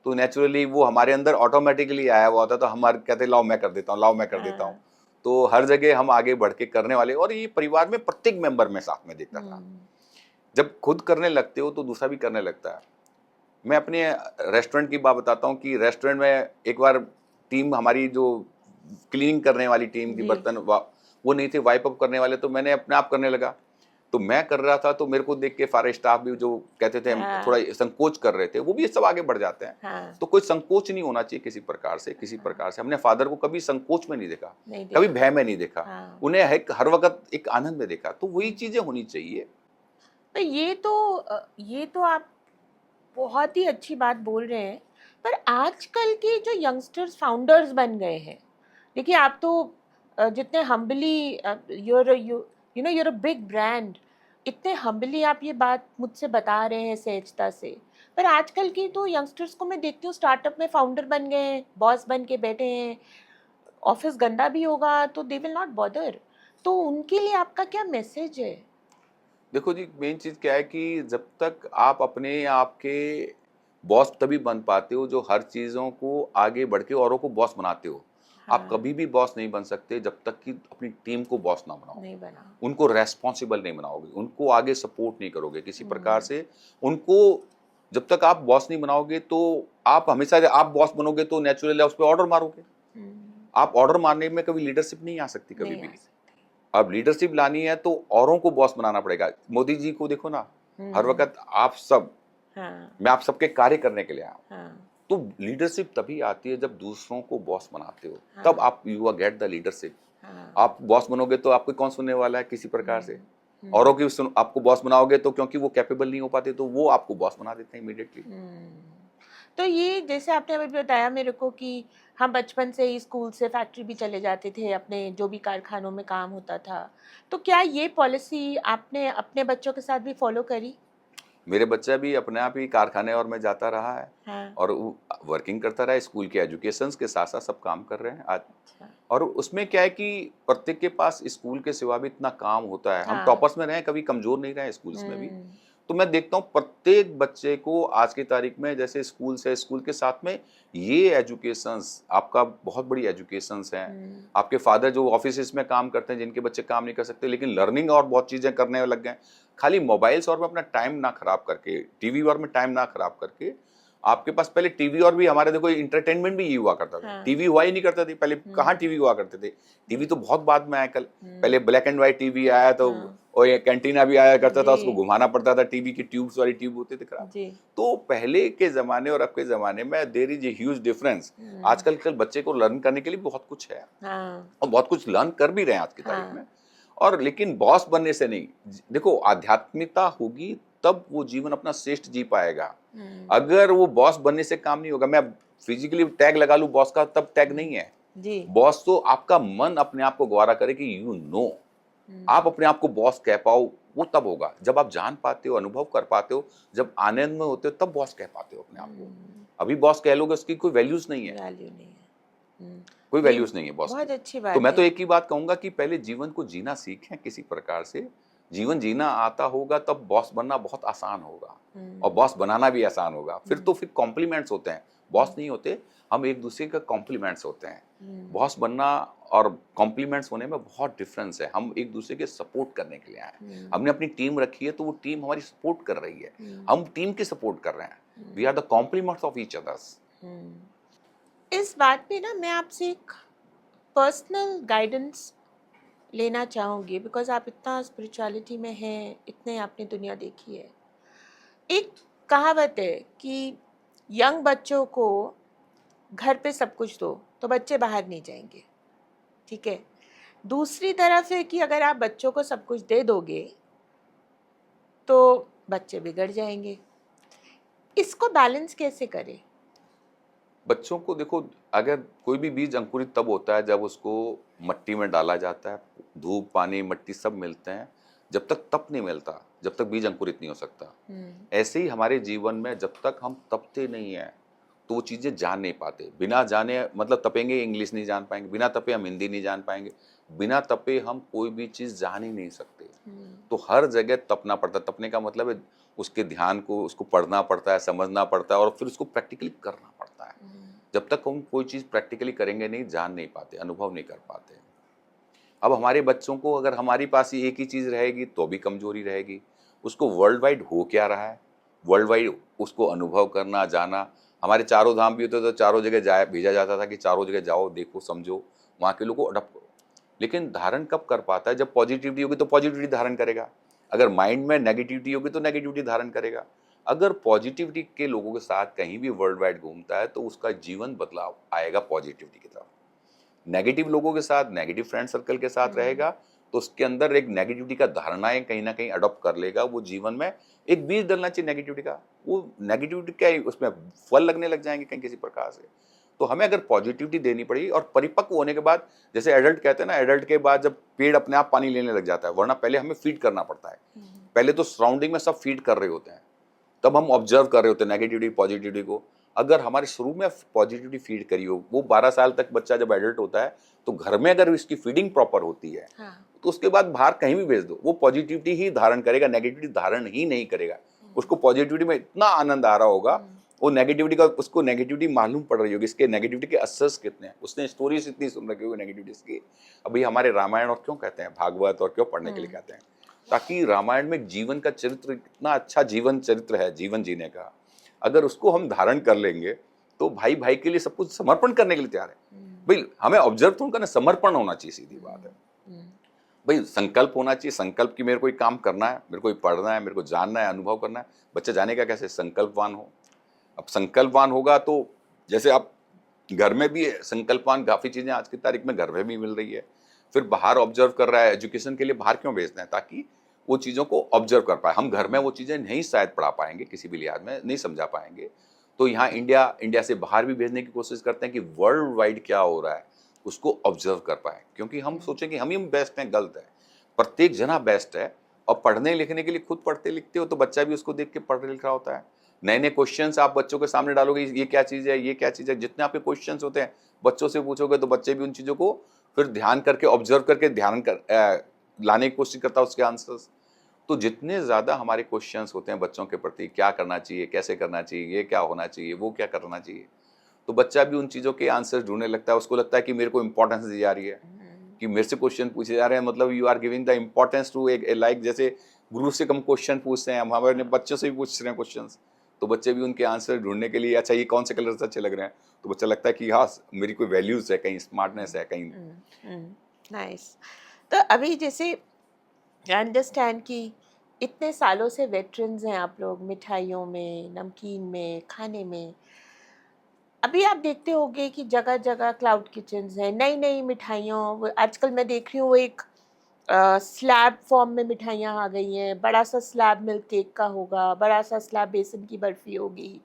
तो नेचुरली वो हमारे अंदर ऑटोमैटिकली आया हुआ होता, तो हम हर कहते लाओ मैं कर देता हूँ, लाओ मैं कर देता हूँ। हाँ। तो हर जगह हम आगे बढ़ के करने वाले, और ये परिवार में प्रत्येक मेंबर में साथ में देखता था। हुँ। जब खुद करने लगते हो तो दूसरा भी करने लगता है। मैं अपने रेस्टोरेंट की बात बताता हूँ कि रेस्टोरेंट में एक बार टीम हमारी जो क्लीनिंग करने वाली टीम थी, जी। बर्तन वो नहीं थे, वाइप अप करने वाले, तो मैंने अपने आप करने लगा। तो मैं कर रहा था, तो मेरे को देख के सारे स्टाफ भी जो कहते थे, हम थोड़ा हाँ। संकोच कर रहे थे, वो भी सब आगे बढ़ जाते हैं। हाँ। तो कोई संकोच नहीं होना चाहिए किसी प्रकार से, किसी हाँ। प्रकार से। हमने फादर को कभी संकोच में नहीं देखा, नहीं कभी देखा। भय में नहीं देखा, हाँ। उन्हें हर वक्त एक आनंद में देखा। तो वही चीजें होनी चाहिए। तो ये तो आप बहुत ही अच्छी बात बोल रहे हैं। पर आजकल के जो यंगस्टर्स फाउंडर्स बन गए हैं, देखिए आप तो जितने humbly you're a big brand, इतने हम्बली आप ये बात मुझसे बता रहे हैं सहजता से। पर आजकल की तो यंगस्टर्स को मैं देखती हूँ स्टार्टअप में फाउंडर बन गए हैं, बॉस बन के बैठे हैं। ऑफिस गंदा भी होगा तो दे विल नॉट बॉदर। तो उनके लिए आपका क्या मैसेज है? देखो जी, मेन चीज़ क्या है कि जब तक आप अपने आप के बॉस तभी बन पाते हो, जो हर चीज़ों को आगे बढ़ के औरों को बॉस बनाते हो। आप हाँ। कभी भी बॉस नहीं बन सकते जब तक कि अपनी टीम को बॉस ना बनाओ। नहीं बना। उनको रेस्पॉन्सिबल नहीं बनाओगे, उनको आगे सपोर्ट नहीं करोगे किसी प्रकार हम्म। से। उनको जब तक आप बॉस नहीं बनाओगे, तो आप हमेशा, आप बॉस बनोगे तो नेचुरली उस पे ऑर्डर मारोगे। हम्म। आप ऑर्डर मारने में कभी लीडरशिप नहीं आ सकती कभी नहीं आ भी। सकते। अब लीडरशिप लानी है तो औरों को बॉस बनाना पड़ेगा। मोदी जी को देखो ना, हर हम्म। वक़्त आप सब, हाँ। मैं आप सबके कार्य करने के लिए आया हूँ। हाँ। तो लीडरशिप तभी आती है जब दूसरों को बॉस बनाते हो, तब हाँ। आप you are get the leadership. हाँ। आप बॉस बनोगे तो आपको कौन सुनने वाला है किसी प्रकार से? औरों हम्म। की आपको बॉस बनाओगे तो क्योंकि वो कैपेबल नहीं हो पाते, तो वो आपको बॉस बना देते हैं इमीडिएटली। हम्म। तो ये जैसे आपने अभी बताया मेरे को कि हम बचपन से ही स्कूल से फैक्ट्री भी चले जाते थे, अपने जो भी कारखानों में काम होता था। तो क्या ये पॉलिसी आपने अपने बच्चों के साथ भी फॉलो करी? मेरे बच्चा भी अपने आप ही कारखाने और में जाता रहा है, हाँ। और वो वर्किंग करता रहा है, स्कूल के एजुकेशंस के साथ-साथ सब काम कर रहे हैं आज। अच्छा। और उसमें क्या है कि प्रत्येक के पास स्कूल के सिवा भी इतना काम होता है। हम हाँ। टॉपर्स में रहे, कभी कमज़ोर नहीं रहे स्कूल्स में भी। हम्म। तो मैं देखता हूँ प्रत्येक बच्चे को आज की तारीख में, जैसे स्कूल से, स्कूल के साथ में ये एजुकेशंस, आपका बहुत बड़ी एजुकेशंस हैं। हम्म। आपके फादर जो ऑफिसेज में काम करते हैं, जिनके बच्चे काम नहीं कर सकते, लेकिन लर्निंग और बहुत चीज़ें करने लग गए हैं। खाली मोबाइल्स और में अपना टाइम ना खराब करके, टीवी और में टाइम ना खराब करके, आपके पास पहले टीवी और भी, हमारे देखो इंटरटेनमेंट भी ये हुआ करता था। हाँ। टीवी हुआ ही नहीं करता था पहले, कहाँ टीवी हुआ करते थे? टीवी तो बहुत बाद में आया कल। पहले ब्लैक एंड व्हाइट टीवी आया, तो हाँ। और ये कैंटीना भी आया करता था, जी। उसको घुमाना पड़ता था, टीवी की ट्यूब्स वाली ट्यूब होते थे खराब। जी। तो पहले के ज़माने और अब के ज़माने में there is a huge difference. हम्म। आजकल के बच्चे को लर्न करने के लिए बहुत कुछ है, हाँ। और बहुत कुछ लर्न कर भी रहे हैं आज की तारीख हाँ। में। और लेकिन बॉस बनने से नहीं। देखो, आध्यात्मिकता होगी तब वो जीवन अपना श्रेष्ठ जी पाएगा। अगर वो बॉस बनने से काम नहीं होगा, मैं फिजिकली टैग लगा लूं बॉस का, तब टैग नहीं है। जी। बॉस तो आपका मन अपने आप को गवारा करे कि यू नो, आप अपने आप को बॉस कह पाओ, वो तब होगा जब आप जान पाते हो, अनुभव कर पाते हो, जब आनंद में होते हो, तब बॉस कह पाते हो अपने आप को। अभी बॉस कह लोगे, उसकी कोई वैल्यूज नहीं है, वैल्यू नहीं है। कोई नहीं, वैल्यूज नहीं है बॉस की। बहुत अच्छी तो बात मैं तो है। एक ही बात कहूंगा कि पहले जीवन को जीना सीखें किसी प्रकार से। जीवन जीना आता होगा तब बॉस बनना बहुत आसान होगा, और बॉस बनाना भी आसान होगा। फिर कॉम्प्लीमेंट्स होते हैं, बॉस नहीं होते, हम एक दूसरे का कॉम्प्लीमेंट्स होते हैं। बॉस बनना और कॉम्प्लीमेंट्स होने में बहुत डिफरेंस है। हम एक दूसरे के सपोर्ट करने के लिए आए हैं। हमने अपनी टीम रखी है तो वो टीम हमारी सपोर्ट कर रही है, हम टीम की सपोर्ट कर रहे हैं। We are the compliments of each others. इस बात पे ना मैं आपसे एक पर्सनल गाइडेंस लेना चाहूँगी, बिकॉज आप इतना स्पिरिचुअलिटी में हैं, इतने आपने दुनिया देखी है। एक कहावत है कि यंग बच्चों को घर पे सब कुछ दो तो बच्चे बाहर नहीं जाएंगे, ठीक है। दूसरी तरफ है कि अगर आप बच्चों को सब कुछ दे दोगे तो बच्चे बिगड़ जाएंगे। इसको बैलेंस कैसे करें? बच्चों को देखो, अगर कोई भी बीज अंकुरित तब होता है जब उसको मट्टी में डाला जाता है, धूप पानी मट्टी सब मिलते हैं। जब तक तप नहीं मिलता, जब तक बीज अंकुरित नहीं हो सकता। ऐसे ही हमारे जीवन में जब तक हम तपते नहीं हैं तो वो चीज़ें जान नहीं पाते। बिना जाने, मतलब तपेंगे इंग्लिश नहीं जान पाएंगे, बिना तपे हम हिंदी नहीं जान पाएंगे, बिना तपे हम कोई भी चीज़ जान ही नहीं सकते। तो हर जगह तपना पड़ता है। तपने का मतलब है उसके ध्यान को, उसको पढ़ना पड़ता है, समझना पड़ता है, और फिर उसको प्रैक्टिकली करना पड़ता है। जब तक हम कोई चीज़ प्रैक्टिकली करेंगे नहीं, जान नहीं पाते, अनुभव नहीं कर पाते। अब हमारे बच्चों को अगर हमारे पास ही एक ही चीज़ रहेगी तो भी कमजोरी रहेगी। उसको वर्ल्ड वाइड हो क्या रहा है, वर्ल्ड वाइड उसको अनुभव करना, जाना। हमारे चारों धाम भी होते तो चारों जगह जाए भेजा जाता था कि चारों जगह जाओ, देखो, समझो, वहाँ के लोगों को अडॉप्ट करो। लेकिन धारण कब कर पाता है? जब पॉजिटिविटी होगी तो पॉजिटिविटी धारण करेगा। अगर माइंड में नेगेटिविटी होगी तो नेगेटिविटी धारण करेगा। अगर पॉजिटिविटी के लोगों के साथ कहीं भी वर्ल्ड वाइड घूमता है तो उसका जीवन बदलाव आएगा पॉजिटिविटी की तरफ। नेगेटिव लोगों के साथ, नेगेटिव फ्रेंड सर्कल के साथ रहेगा तो उसके अंदर एक नेगेटिविटी का धारणाएं कहीं ना कहीं अडॉप्ट कर लेगा। वो जीवन में एक बीज डलना चाहिए नेगेटिविटी का, वो नेगेटिविटी का उसमें फल लगने लग जाएंगे कहीं किसी प्रकार से। तो हमें अगर पॉजिटिविटी देनी पड़ेगी, और परिपक्व होने के बाद, जैसे एडल्ट कहते हैं ना, एडल्ट के बाद जब पेड़ अपने आप पानी लेने लग जाता है, वरना पहले हमें फीड करना पड़ता है। पहले तो सराउंडिंग में सब फीड कर रहे होते हैं, तब हम ऑब्जर्व कर रहे होते हैं नेगेटिविटी पॉजिटिविटी को। अगर हमारे शुरू में पॉजिटिविटी फीड करी हो, वो 12 साल तक बच्चा जब एडल्ट होता है तो घर में अगर इसकी फीडिंग प्रॉपर होती है, तो उसके बाद बाहर कहीं भी भेज दो, वो पॉजिटिविटी ही धारण करेगा, नेगेटिविटी धारण ही नहीं करेगा। उसको पॉजिटिविटी में इतना आनंद आ रहा होगा, वो नेगेटिविटी का, उसको नेगेटिविटी मालूम पड़ रही होगी, इसके नेगेटिविटी के असर्स कितने हैं, उसने स्टोरीज इतनी सुन रखी होगी नेगेटिविटीज की। अभी हमारे रामायण और क्यों कहते हैं भागवत, और क्यों पढ़ने के लिए कहते हैं, ताकि रामायण में जीवन का चरित्र, इतना अच्छा जीवन चरित्र है जीवन जीने का, अगर उसको हम धारण कर लेंगे तो भाई भाई के लिए सब कुछ समर्पण करने के लिए तैयार है। भाई हमें ऑब्जर्व तो करना, समर्पण होना चाहिए, सीधी बात है। भाई संकल्प होना चाहिए, संकल्प की मेरे को एक काम करना है, मेरे को पढ़ना है, मेरे को जानना है, अनुभव करना है। बच्चा जाने का कैसे? संकल्पवान हो। अब संकल्पवान होगा तो, जैसे आप घर में भी संकल्पवान, काफी चीजें आज की तारीख में घर में भी मिल रही है। फिर बाहर ऑब्जर्व कर रहा है, एजुकेशन के लिए बाहर क्यों भेजना है? ताकि वो चीजों को ऑब्जर्व कर पाए। हम घर में वो चीजें नहीं शायद पढ़ा पाएंगे, किसी भी लिहाज में नहीं समझा पाएंगे, तो यहाँ इंडिया से बाहर भी भेजने की कोशिश करते हैं कि वर्ल्ड वाइड क्या हो रहा है उसको ऑब्जर्व कर पाए। क्योंकि हम सोचें कि हम ही बेस्ट हैं, गलत है। प्रत्येक जना बेस्ट है, और पढ़ने लिखने के लिए खुद पढ़ते लिखते हो तो बच्चा भी उसको देख के पढ़ लिख रहा होता है। नए नए क्वेश्चंस आप बच्चों के सामने डालोगे, ये क्या चीज़ है, ये क्या चीज़ है, जितने आपके क्वेश्चंस होते हैं बच्चों से पूछोगे तो बच्चे भी उन चीज़ों को फिर ध्यान करके, ऑब्जर्व करके, लाने की कोशिश करता है उसके आंसर्स। तो जितने ज़्यादा हमारे क्वेश्चंस होते हैं बच्चों के प्रति, क्या करना चाहिए, कैसे करना चाहिए, ये क्या होना चाहिए, वो क्या करना चाहिए, तो बच्चा भी उन चीज़ों के आंसर ढूंढने लगता है। उसको लगता है कि मेरे को इंपॉर्टेंस दी जा रही है, कि मेरे से क्वेश्चन पूछे जा रहे हैं, मतलब you are giving the importance to एक लाइक, जैसे गुरु से कम क्वेश्चन पूछते हैं हम, हमारे बच्चों से भी पूछ रहे हैं क्वेश्चंस। तो बच्चे भी उनके आंसर ढूंढने के लिए, अच्छा ये कौन से कलर अच्छे लग रहे हैं, तो बच्चा लगता है कि हाँ मेरी कोई वैल्यूज है, कहीं स्मार्टनेस है, कहीं। नाइस। तो अभी जैसे अंडरस्टैंड कि इतने सालों से वेटरन्स हैं आप लोग, मिठाइयों में, नमकीन में, खाने में। अभी आप देखते होंगे कि जगह जगह क्लाउड किचन्स हैं, नई नई मिठाइयों, आजकल मैं देख रही हूँ वो एक स्लैब फॉर्म में मिठाइयाँ आ गई हैं, बड़ा सा स्लैब मिल्क केक का होगा, बड़ा सा स्लैब बेसन की बर्फ़ी होगी,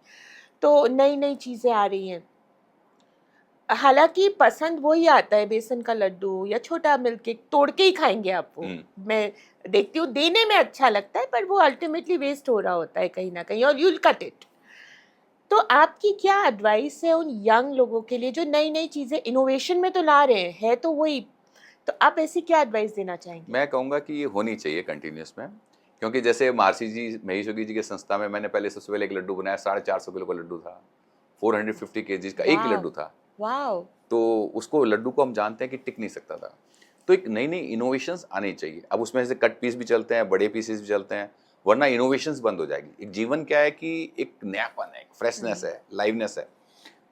तो नई नई चीज़ें आ रही हैं। हालांकि पसंद वही आता है, बेसन का लड्डू या छोटा मिल्क केक तोड़ के ही खाएंगे आप वो। मैं देखती हूँ देने में अच्छा लगता है, पर वो अल्टीमेटली वेस्ट हो रहा होता है कहीं ना कहीं, और यूल कट इट। तो आपकी क्या एडवाइस है उन यंग लोगों के लिए जो नई नई चीज़ें इनोवेशन में तो ला रहे हैं, है तो वही, तो आप ऐसी क्या एडवाइस देना चाहेंगे? मैं कहूँगा कि ये होनी चाहिए कंटिन्यूस में, क्योंकि जैसे महर्षि जी महेश योगी जी की संस्था में मैंने पहले सबसे पहले एक लड्डू बनाया, 450 किलो का लड्डू था, 450 केजीज का एक वाह, लड्डू था। वाह, तो उसको लड्डू को हम जानते हैं कि टिक नहीं सकता था। तो एक नई नई इनोवेशंस आनी चाहिए। अब उसमें से कट पीस भी चलते हैं, बड़े पीसेस भी चलते हैं, वरना इनोवेशंस बंद हो जाएगी। एक जीवन क्या है कि एक नयापन है, एक फ्रेशनेस है, लाइवनेस है।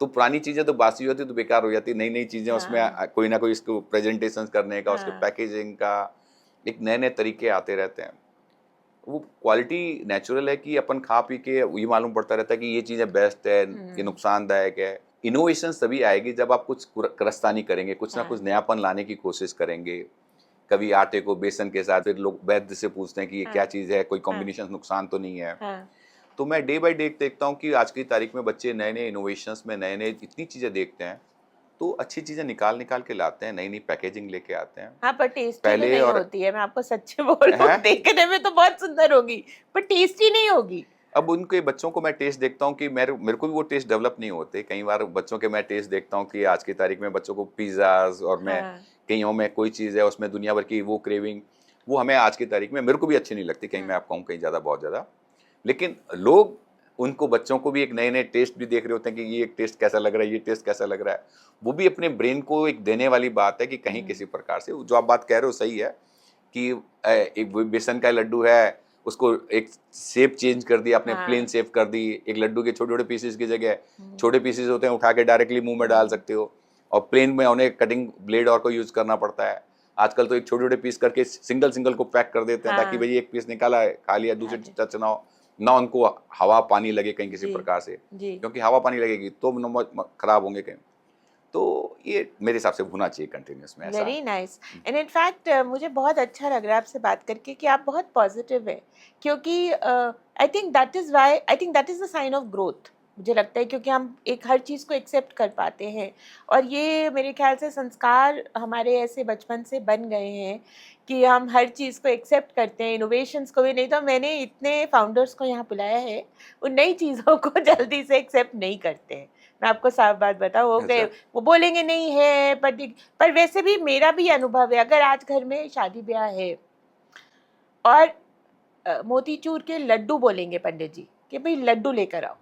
तो पुरानी चीजें तो बासी होती तो बेकार हो जाती, नई नई चीजें उसमें हाँ, कोई ना कोई इसको प्रेजेंटेशन करने का, उसके हाँ, पैकेजिंग का एक नए नए तरीके आते रहते हैं। वो क्वालिटी नेचुरल है कि अपन खा पी के ये मालूम पड़ता रहता है कि ये चीज़ें बेस्ट है, ये नुकसानदायक है। इनोवेशन तभी आएगी जब आप कुछ क्रस्तानी करेंगे, कुछ ना हाँ, कुछ नयापन लाने की कोशिश करेंगे। कभी आटे को बेसन के साथ, फिर लोग वैद्य से पूछते हैं कि ये क्या हाँ, चीज़ है, कोई हाँ, कॉम्बिनेशन नुकसान तो नहीं है। हाँ, तो मैं डे बाय डे देखता हूँ कि आज की तारीख में बच्चे नए नए इनोवेशंस में नए नए इतनी चीज़ें देखते हैं, तो अच्छी चीज़ें निकाल निकाल के लाते हैं, नई नई पैकेजिंग लेके आते हैं हाँ, पर टेस्टी तो पहले। नहीं और होती है, मैं आपको सच बोलूं, है, देखने में तो बहुत सुंदर होगी, पर टेस्टी नहीं होगी। अब उनके बच्चों को मैं टेस्ट देखता हूँ कि मेरे मेरे को भी वो टेस्ट डेवलप नहीं होते। कई बार बच्चों के मैं टेस्ट देखता हूँ कि आज की तारीख में बच्चों को पिज़्ज़ाज़, और मैं हाँ, कहीं में कोई चीज़ है उसमें दुनिया भर की वो क्रेविंग, वो हमें आज की तारीख में मेरे को भी अच्छी नहीं लगती। कहीं मैं हाँ, आपको कहूँ, कहीं ज़्यादा बहुत ज़्यादा। लेकिन लोग उनको बच्चों को भी एक नए नए टेस्ट भी देख रहे होते हैं कि ये एक टेस्ट कैसा लग रहा है, ये टेस्ट कैसा लग रहा है। वो भी अपने ब्रेन को एक देने वाली बात है कि कहीं किसी प्रकार से जो आप बात कह रहे हो सही है कि एक बेसन का लड्डू है, उसको एक शेप चेंज कर दिया आपने, प्लेन हाँ, शेप कर दी। एक लड्डू के छोटे छोटे पीसेस की जगह हम्म, छोटे पीसेस होते हैं, उठा के डायरेक्टली मुंह में डाल हम्म, सकते हो। और प्लेन में उन्हें कटिंग ब्लेड और को यूज करना पड़ता है। आजकल तो एक छोटे छोटे पीस करके सिंगल सिंगल को पैक कर देते हैं, ताकि हाँ, भाई एक पीस निकाला है, खा लिया, हाँ दूसरे जी, टच ना हो, ना उनको हवा पानी लगे कहीं किसी जी, प्रकार से, जी, क्योंकि हवा पानी लगेगी तो खराब होंगे कहीं। तो ये मेरे हिसाब से होना चाहिए कंटिन्यूस में ऐसा। Very nice. And in fact मुझे बहुत अच्छा लग रहा है आपसे बात करके कि आप बहुत पॉजिटिव है, क्योंकि I think that is why, I think that is the sign of growth, मुझे लगता है, क्योंकि हम एक हर चीज़ को एक्सेप्ट कर पाते हैं। और ये मेरे ख्याल से संस्कार हमारे ऐसे बचपन से बन गए हैं कि हम हर चीज़ को एक्सेप्ट करते हैं, इनोवेशंस को भी। नहीं तो मैंने इतने फाउंडर्स को यहाँ बुलाया है, उन नई चीज़ों को जल्दी से एक्सेप्ट नहीं करते हैं। मैं आपको साफ बात बताऊँ, हो गए, अच्छा। वो बोलेंगे नहीं है, पर वैसे भी मेरा भी अनुभव है, अगर आज घर में शादी ब्याह है और मोतीचूर के लड्डू बोलेंगे पंडित जी कि भाई लड्डू लेकर आओ,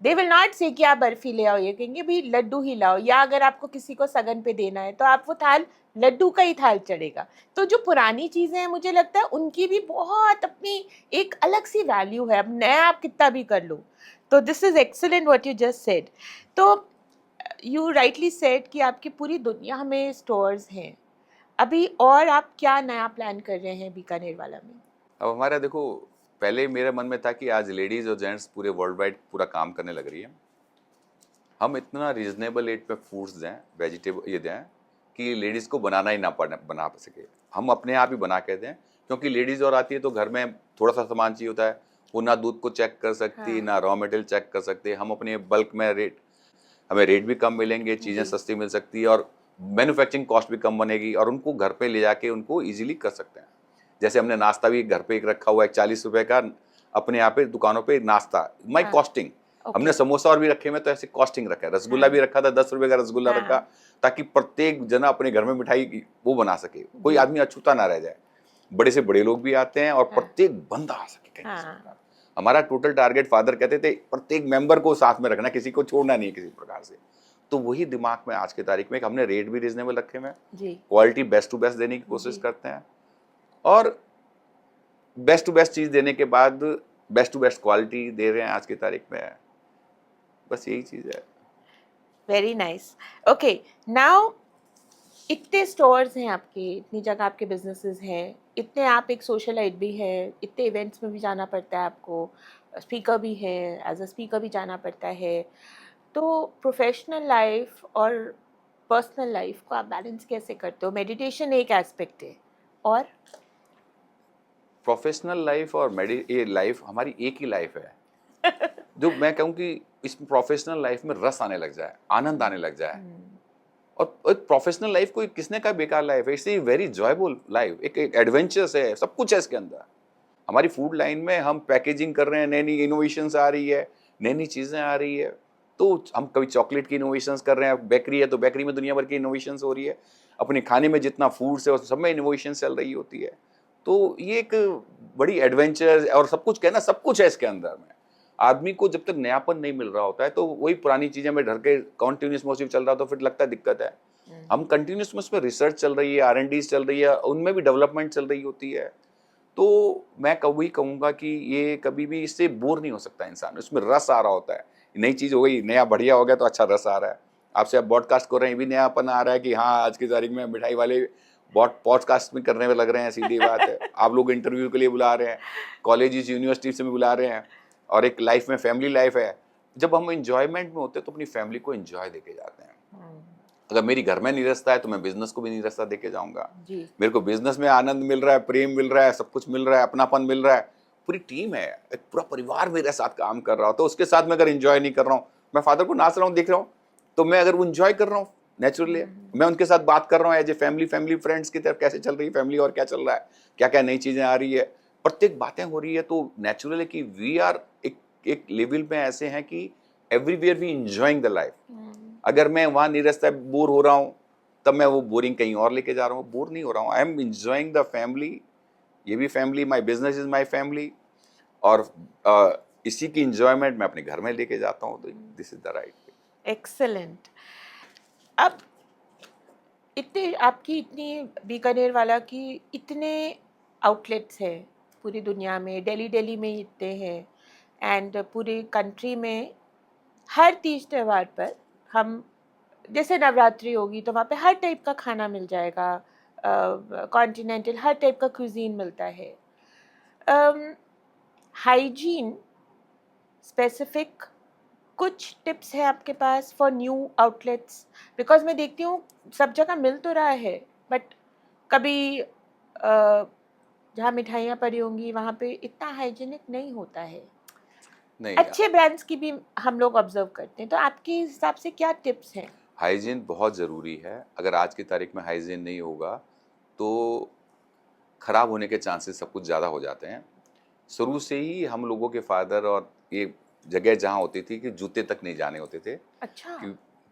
दे विल नॉट से कि आप बर्फी ले आओ, ये कहेंगे भाई लड्डू ही लाओ। या अगर आपको किसी को सगन पे देना है तो आप वो थाल, लड्डू का ही थाल चढ़ेगा। तो जो पुरानी चीजें हैं, मुझे लगता है उनकी भी बहुत अपनी एक अलग सी वैल्यू है, अब नया आप कितना भी कर लो। तो this is excellent what you just said. तो यू राइटली सेड कि आपकी पूरी दुनिया में स्टोर्स हैं अभी, और आप क्या नया प्लान कर रहे हैं बीकानेर वाला में? अब हमारा देखो, पहले मेरे मन में था कि आज लेडीज और जेंट्स पूरे वर्ल्ड वाइड पूरा काम करने लग रही है, हम इतना रीजनेबल रेट पे फूड्स दें, वेजिटेबल ये दें कि लेडीज़ को बनाना ही ना पड़े, बना सके, हम अपने आप ही बना के दें। क्योंकि लेडीज़ और आती है तो घर में थोड़ा सा सामान चाहिए होता है, वो ना दूध को चेक कर सकती, हाँ ना रॉ मटेरियल चेक कर सकते। हम अपने बल्क में रेट, हमें रेट भी कम मिलेंगे, चीज़ें जी, सस्ती मिल सकती है, और मैन्युफैक्चरिंग कॉस्ट भी कम बनेगी, और उनको घर पे ले जाके उनको ईजिली कर सकते हैं। जैसे हमने नाश्ता भी घर पे एक रखा हुआ है, 40 रुपए का, अपने यहाँ पे दुकानों पे नाश्ता, माई हाँ, कॉस्टिंग। ओके, हमने समोसा और भी रखे हुए, तो ऐसे कॉस्टिंग रखा है। रसगुल्ला हाँ, भी रखा था, 10 रुपए का रसगुल्ला रखा, हाँ, ताकि प्रत्येक जना अपने घर में मिठाई वो बना सके, कोई जी, आदमी अछूता ना रह जाए। बड़े से बड़े लोग भी आते हैं, और हाँ, प्रत्येक बंदा आ सके कहीं किसी हाँ, प्रकार। हमारा टोटल टारगेट, फादर कहते थे, प्रत्येक मेंबर को साथ में रखना, किसी को छोड़ना नहीं है किसी प्रकार से। तो वही दिमाग में आज की तारीख में, हमने रेट भी रीजनेबल रखे हुए हैं, जी, क्वालिटी बेस्ट टू बेस्ट देने की कोशिश जी, करते हैं, और बेस्ट टू बेस्ट चीज देने के बाद बेस्ट टू बेस्ट क्वालिटी दे रहे हैं आज की तारीख में। बस यही चीज है। Very nice. ओके, नाउ इतने स्टोर्स हैं आपके, इतनी जगह आपके बिजनेसेस हैं, इतने आप एक सोशलाइट भी हैं, इतने इवेंट्स में भी जाना पड़ता है आपको, स्पीकर भी है, एज अ स्पीकर भी जाना पड़ता है। तो प्रोफेशनल लाइफ और पर्सनल लाइफ को आप बैलेंस कैसे करते हो? मेडिटेशन एक एस्पेक्ट है, और प्रोफेशनल लाइफ और ये लाइफ हमारी एक ही लाइफ है। जो मैं कहूँ कि इस प्रोफेशनल लाइफ में रस आने लग जाए, आनंद आने लग जाए। और एक प्रोफेशनल लाइफ कोई किसने कहा बेकार लाइफ है, इट्स वेरी जॉयफुल लाइफ, एक एडवेंचरस है, सब कुछ है इसके अंदर। हमारी फूड लाइन में हम पैकेजिंग कर रहे हैं, नई नई इनोवेशंस आ रही है, नई नई चीज़ें आ रही है। तो हम कभी चॉकलेट की इनोवेशंस कर रहे हैं, बेकरी है तो बेकरी में दुनिया भर की इनोवेशंस हो रही है, अपने खाने में जितना फूड्स है सब में इनोवेशन चल रही होती है। तो ये एक बड़ी एडवेंचर और सब कुछ कहना, सब कुछ है इसके अंदर में। आदमी को जब तक नयापन नहीं मिल रहा होता है तो वही पुरानी चीजें में ढर के कॉन्टिन्यूस मोटिव चल रहा, तो फिर लगता है दिक्कत है। हम कंटिन्यूस उसमें रिसर्च चल रही है, R&D चल रही है, उनमें भी डेवलपमेंट चल रही होती है। तो मैं कभी कहूँगा कि ये कभी भी इससे बोर नहीं हो सकता इंसान, उसमें रस आ रहा होता है। नई चीज़ हो गई, नया बढ़िया हो गया तो अच्छा रस आ रहा है। आपसे आप पॉडकास्ट कर रहे हैं, ये भी नयापन आ रहा है कि हाँ आज की तारीख में मिठाई वाले पॉडकास्ट में करने में लग रहे हैं, सीधी बात है। आप लोग इंटरव्यू के लिए बुला रहे हैं, कॉलेज यूनिवर्सिटी से भी बुला रहे हैं, और एक लाइफ में फैमिली लाइफ है। जब हम इंजॉयमेंट में होते हैं तो अपनी फैमिली को इंजॉय देके जाते हैं। अगर मेरी घर में निरस्ता है तो मैं बिजनेस को भी निरस्ता देके जाऊंगा। मेरे को बिजनेस में आनंद मिल रहा है, प्रेम मिल रहा है, सब कुछ मिल रहा है, अपनापन मिल रहा है, पूरी टीम है, एक पूरा परिवार मेरे साथ काम कर रहा हो, तो उसके साथ मैं अगर इंजॉय नहीं कर रहा हूँ, मैं फादर को नाच रहा हूँ देख रहा हूँ, तो मैं अगर वो इंजॉय कर रहा हूँ नेचुरली, मैं उनके साथ बात कर रहा हूँ as a family, family friends की तरफ कैसे चल रही है फैमिली और क्या चल रहा है, क्या क्या नई चीजें आ रही है, प्रत्येक बातें हो रही है, तो नेचुरल है कि वी आर एक लेवल में ऐसे हैं कि everywhere we enjoying the life. अगर मैं वहां निरस्ता बोर हो रहा हूँ तब मैं वो बोरिंग कहीं और लेके जा रहा हूँ, बोर नहीं हो रहा हूँ, I am enjoying the family, ये भी family, my business is my family, और इसी की इंजॉयमेंट मैं अपने घर में लेके जाता हूँ, तो this is the right way. Excellent. अब इतने आपकी इतनी बीकानेर वाला की इतने आउटलेट्स हैं पूरी दुनिया में, दिल्ली में इतने हैं, एंड पूरी कंट्री में हर तीज त्यौहार पर हम, जैसे नवरात्रि होगी तो वहाँ पे हर टाइप का खाना मिल जाएगा, कॉन्टिनेंटल हर टाइप का क्यूजीन मिलता है। हाइजीन स्पेसिफिक कुछ टिप्स है आपके पास फॉर न्यू आउटलेट्स? बिकॉज मैं देखती हूँ सब जगह मिल तो रहा है, बट कभी जहाँ मिठाइयाँ पड़ी होंगी वहाँ पे इतना हाइजीनिक नहीं होता है। नहीं, अच्छे ब्रांड्स की भी हम लोग ऑब्जर्व करते हैं, तो आपके हिसाब से क्या टिप्स हैं? हाइजीन बहुत ज़रूरी है। अगर आज की तारीख में हाइजीन नहीं होगा तो खराब होने के चांसेस सब कुछ ज़्यादा हो जाते हैं। शुरू से ही हम लोगों के फादर और ये जगह जहाँ होती थी कि जूते तक नहीं जाने होते थे। अच्छा।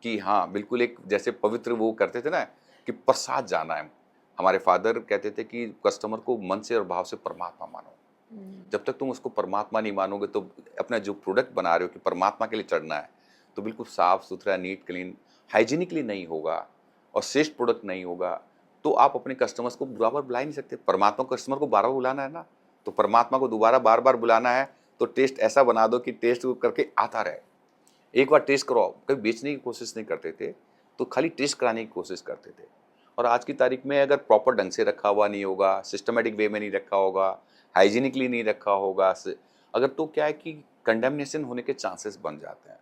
कि हाँ बिल्कुल, एक जैसे पवित्र वो करते थे ना कि प्रसाद जाना है। हमारे फादर कहते थे कि कस्टमर को मन से और भाव से परमात्मा मानो। जब तक तुम उसको परमात्मा नहीं मानोगे तो अपना जो प्रोडक्ट बना रहे हो कि परमात्मा के लिए चढ़ना है, तो बिल्कुल साफ सुथरा, नीट क्लीन, हाइजीनिकली नहीं होगा और श्रेष्ठ प्रोडक्ट नहीं होगा, तो आप अपने कस्टमर्स को बार बार बुला ही नहीं सकते। परमात्मा को कस्टमर को बार बार बुलाना है ना, तो परमात्मा को दोबारा बार बार बुलाना है, तो टेस्ट ऐसा बना दो कि टेस्ट करके आता रहे। एक बार टेस्ट कराओ, कभी बेचने की कोशिश नहीं करते थे, तो खाली टेस्ट कराने की कोशिश करते थे। और आज की तारीख में अगर प्रॉपर ढंग से रखा हुआ नहीं होगा, सिस्टमेटिक वे में नहीं रखा होगा, हाइजीनिकली नहीं रखा होगा, अगर तो क्या है कि कंडेमनेशन होने के चांसेस बन जाते हैं।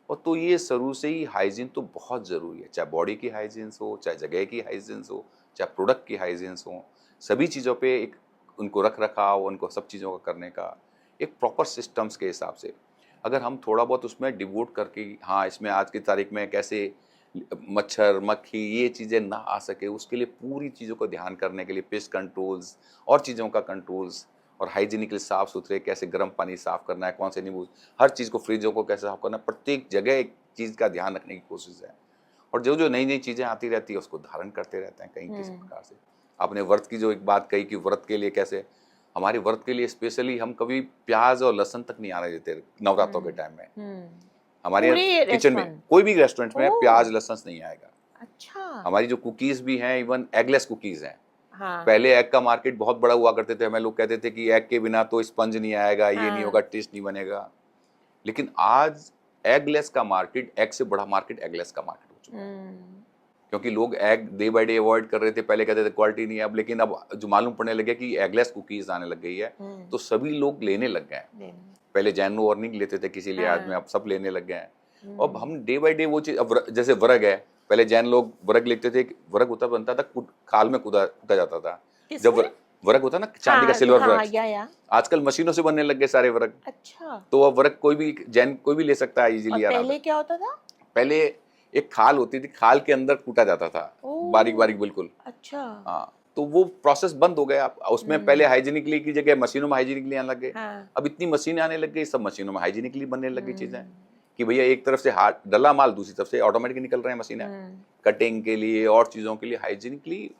और तो ये शुरू से ही हाइजीन तो बहुत ज़रूरी है, चाहे बॉडी की हाइजीन्स हो, चाहे जगह की हाइजीन्स हो, चाहे प्रोडक्ट की हाइजीन्स हो, सभी चीज़ों पे एक उनको रख रखाव, उनको सब चीज़ों का करने का एक प्रॉपर सिस्टम्स के हिसाब से अगर हम थोड़ा बहुत उसमें डिवोट करके, हाँ इसमें आज की तारीख में कैसे मच्छर मक्खी ये चीज़ें ना आ सके, उसके लिए पूरी चीज़ों को ध्यान करने के लिए पेस्ट कंट्रोल्स और चीज़ों का कंट्रोल्स, और हाइजीनिकली साफ़ सुथरे कैसे गर्म पानी साफ़ करना है, कौन से नींबू, हर चीज़ को, फ्रिजों को कैसे साफ़ करना है, प्रत्येक जगह एक चीज़ का ध्यान रखने की कोशिश है। और जो जो नई नई चीज़ें आती रहती है उसको धारण करते रहते हैं कहीं किसी प्रकार से। आपने व्रत की जो एक बात कही कि व्रत के लिए कैसे, हमारे व्रत के लिए स्पेशली हम कभी प्याज और लहसुन तक नहीं आने देते नवरात्रों के टाइम में। हमारे पूरे किचन में रेस्टोरेंट? कोई भी रेस्टोरेंट में ओह! प्याज लहसुन नहीं आएगा। अच्छा। हमारी जो कुकीज़ भी हैं, इवन एगलेस कुकीज़ हैं। हाँ। पहले एग का मार्केट बहुत बड़ा हुआ करते थे, हमें लोग कहते थे कि एग के बिना तो स्पंज नहीं आएगा, ये नहीं हाँ। होगा, टेस्ट नहीं बनेगा। लेकिन आज एगलेस का मार्केट, एग से बड़ा मार्केट एगलेस का मार्केट हो चुका है। क्योंकि लोग egg day by day avoid कर रहे थे, पहले कहते थे क्वालिटी नहीं है, अब लेकिन अब जो मालूम पड़ने लगे कि एगलेस कुकीज़ आने लग गई है, तो सभी लोग लेने लग गए हैं। पहले जैन और नहीं लेते थे किसी लिहाज में, अब सब लेने लग गए हैं। और हम डे बाय डे वो चीज़, अब जैसे वर्ग है, पहले जैन लोग वर्ग लिखते थे, वर्ग होता बनता था खाल में कूदा जाता था, जब किसमें? वर्क होता है ना चांदी का, सिल्वर हाँ वर्क, या आजकल मशीनों से बनने लग गए सारे वर्क। अच्छा। तो अब वर्क कोई भी जैन कोई भी ले सकता है और इजीली, आराम से। पहले क्या होता था? पहले एक खाल होती थी, खाल के अंदर कूटा जाता था, बारीक ओह, बारीक बिल्कुल। अच्छा। हाँ, तो वो प्रोसेस बंद हो गया। उसमें पहले हाइजीनिकली की जगह मशीनों में हाइजीनिकली आने लग गए। हाँ। अब इतनी मशीनें आने लग गई, सब मशीनों में हाइजीनिकली बनने लग गई चीजें, हम्म, कि भैया एक तरफ से हाथ डला माल, दूसरी तरफ से ऑटोमेटिक निकल रहे हैं मशीनें, हम्म, कटिंग के लिए और चीजों के लिए हाइजीनिकली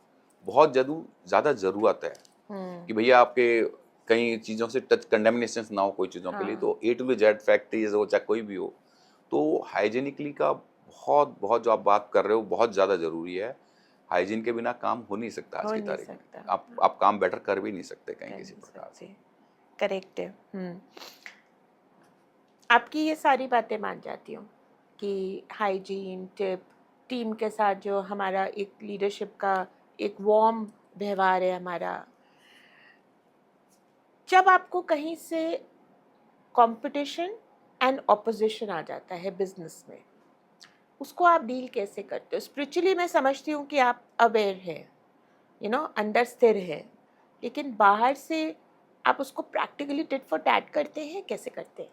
बहुत ज्यादा जरूरत है कि भैया आपके कई चीजों से टच कंडेमिनेशन ना हो कोई चीजों के लिए। हाँ, तो ए टू जेड फैक्ट्रीज हो चाहे कोई भी हो, तो हाइजीनिकली का बहुत बहुत जो आप बात कर रहे हो बहुत ज़्यादा ज़रूरी है। हाइजीन के बिना काम हो नहीं सकता आज हो की नहीं तारीख में। सकता। आप काम बेटर कर भी नहीं सकते कहीं कर किसी नहीं प्रकार से। सकते। करेक्ट है। आपकी ये सारी बातें मान जाती हूँ कि हाइजीन टिप, टीम के साथ जो हमारा एक लीडरशिप का एक वार्म व्यवहार है हमारा। जब आपको कहीं से कंपटीशन एंड ऑपोजिशन आ जाता है बिजनेस में, उसको आप डील कैसे करते हो? स्पिरिचुअली मैं समझती हूँ कि आप अवेयर है, अंदर स्थिर है, लेकिन बाहर से आप उसको प्रैक्टिकली टिट फॉर टैट करते हैं, कैसे करते हैं?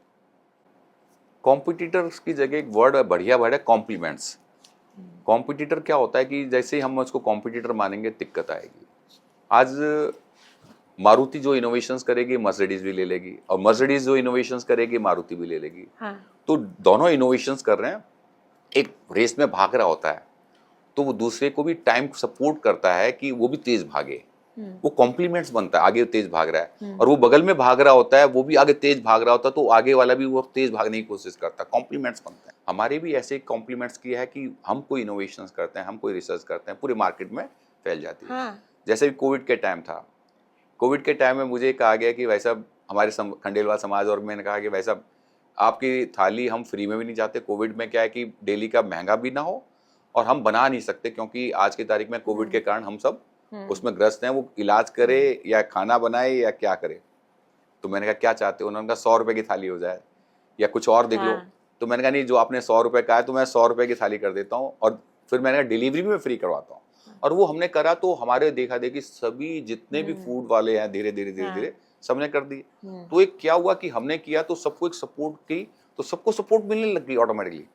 कॉम्पिटिटर्स की जगह एक वर्ड बढ़िया वर्ड है, कॉम्प्लीमेंट्स। कॉम्पिटिटर क्या होता है कि जैसे ही हम उसको कॉम्पिटिटर मानेंगे दिक्कत आएगी। आज मारुति जो इनोवेशंस करेगी मर्सिडीज भी ले लेगी, और मर्सिडीज जो इनोवेशंस करेगी मारुति भी ले लेगी। हाँ। तो दोनों इनोवेशंस कर रहे हैं, एक रेस में भाग रहा होता है, तो वो दूसरे को भी टाइम सपोर्ट करता है कि वो भी तेज भागे। वो कॉम्प्लीमेंट्स बनता है, आगे तेज भाग रहा है, और वो बगल में भाग रहा होता है, वो भी आगे तेज भाग रहा होता है, तो आगे वाला भी वो तेज भागने की कोशिश करता है, कॉम्प्लीमेंट्स बनते हैं। हमारे भी ऐसे कॉम्प्लीमेंट्स किया है कि हम कोई इनोवेशंस करते हैं, हम कोई रिसर्च करते हैं, पूरे मार्केट में फैल जाती है। हाँ। जैसे कोविड के टाइम था, कोविड के टाइम में मुझे कहा गया कि भाई साहब, हमारे खंडेलवाल समाज और मैंने कहा कि भाई साहब, आपकी थाली हम फ्री में भी नहीं चाहते। कोविड में क्या है कि डेली का महंगा भी ना हो, और हम बना नहीं सकते क्योंकि आज की तारीख में कोविड के कारण हम सब उसमें ग्रस्त हैं। वो इलाज करे या खाना बनाए या क्या करे। तो मैंने कहा क्या चाहते हो? उन्होंने कहा 100 रुपए की थाली हो जाए या कुछ और देख लो। हाँ। तो मैंने कहा नहीं, जो आपने 100 रुपए का है तो मैं 100 रुपए की थाली कर देता हूँ, और फिर मैंने कहा डिलीवरी भी मैं फ्री करवाता हूँ। और वो हमने करा, तो हमारे देखा देखी सभी जितने भी फूड वाले हैं धीरे धीरे धीरे धीरे सबने कर दिए। तो एक क्या हुआ कि हमने किया तो सबको एक सपोर्ट की, तो सबको सपोर्ट मिलने लग गई ऑटोमेटिकली,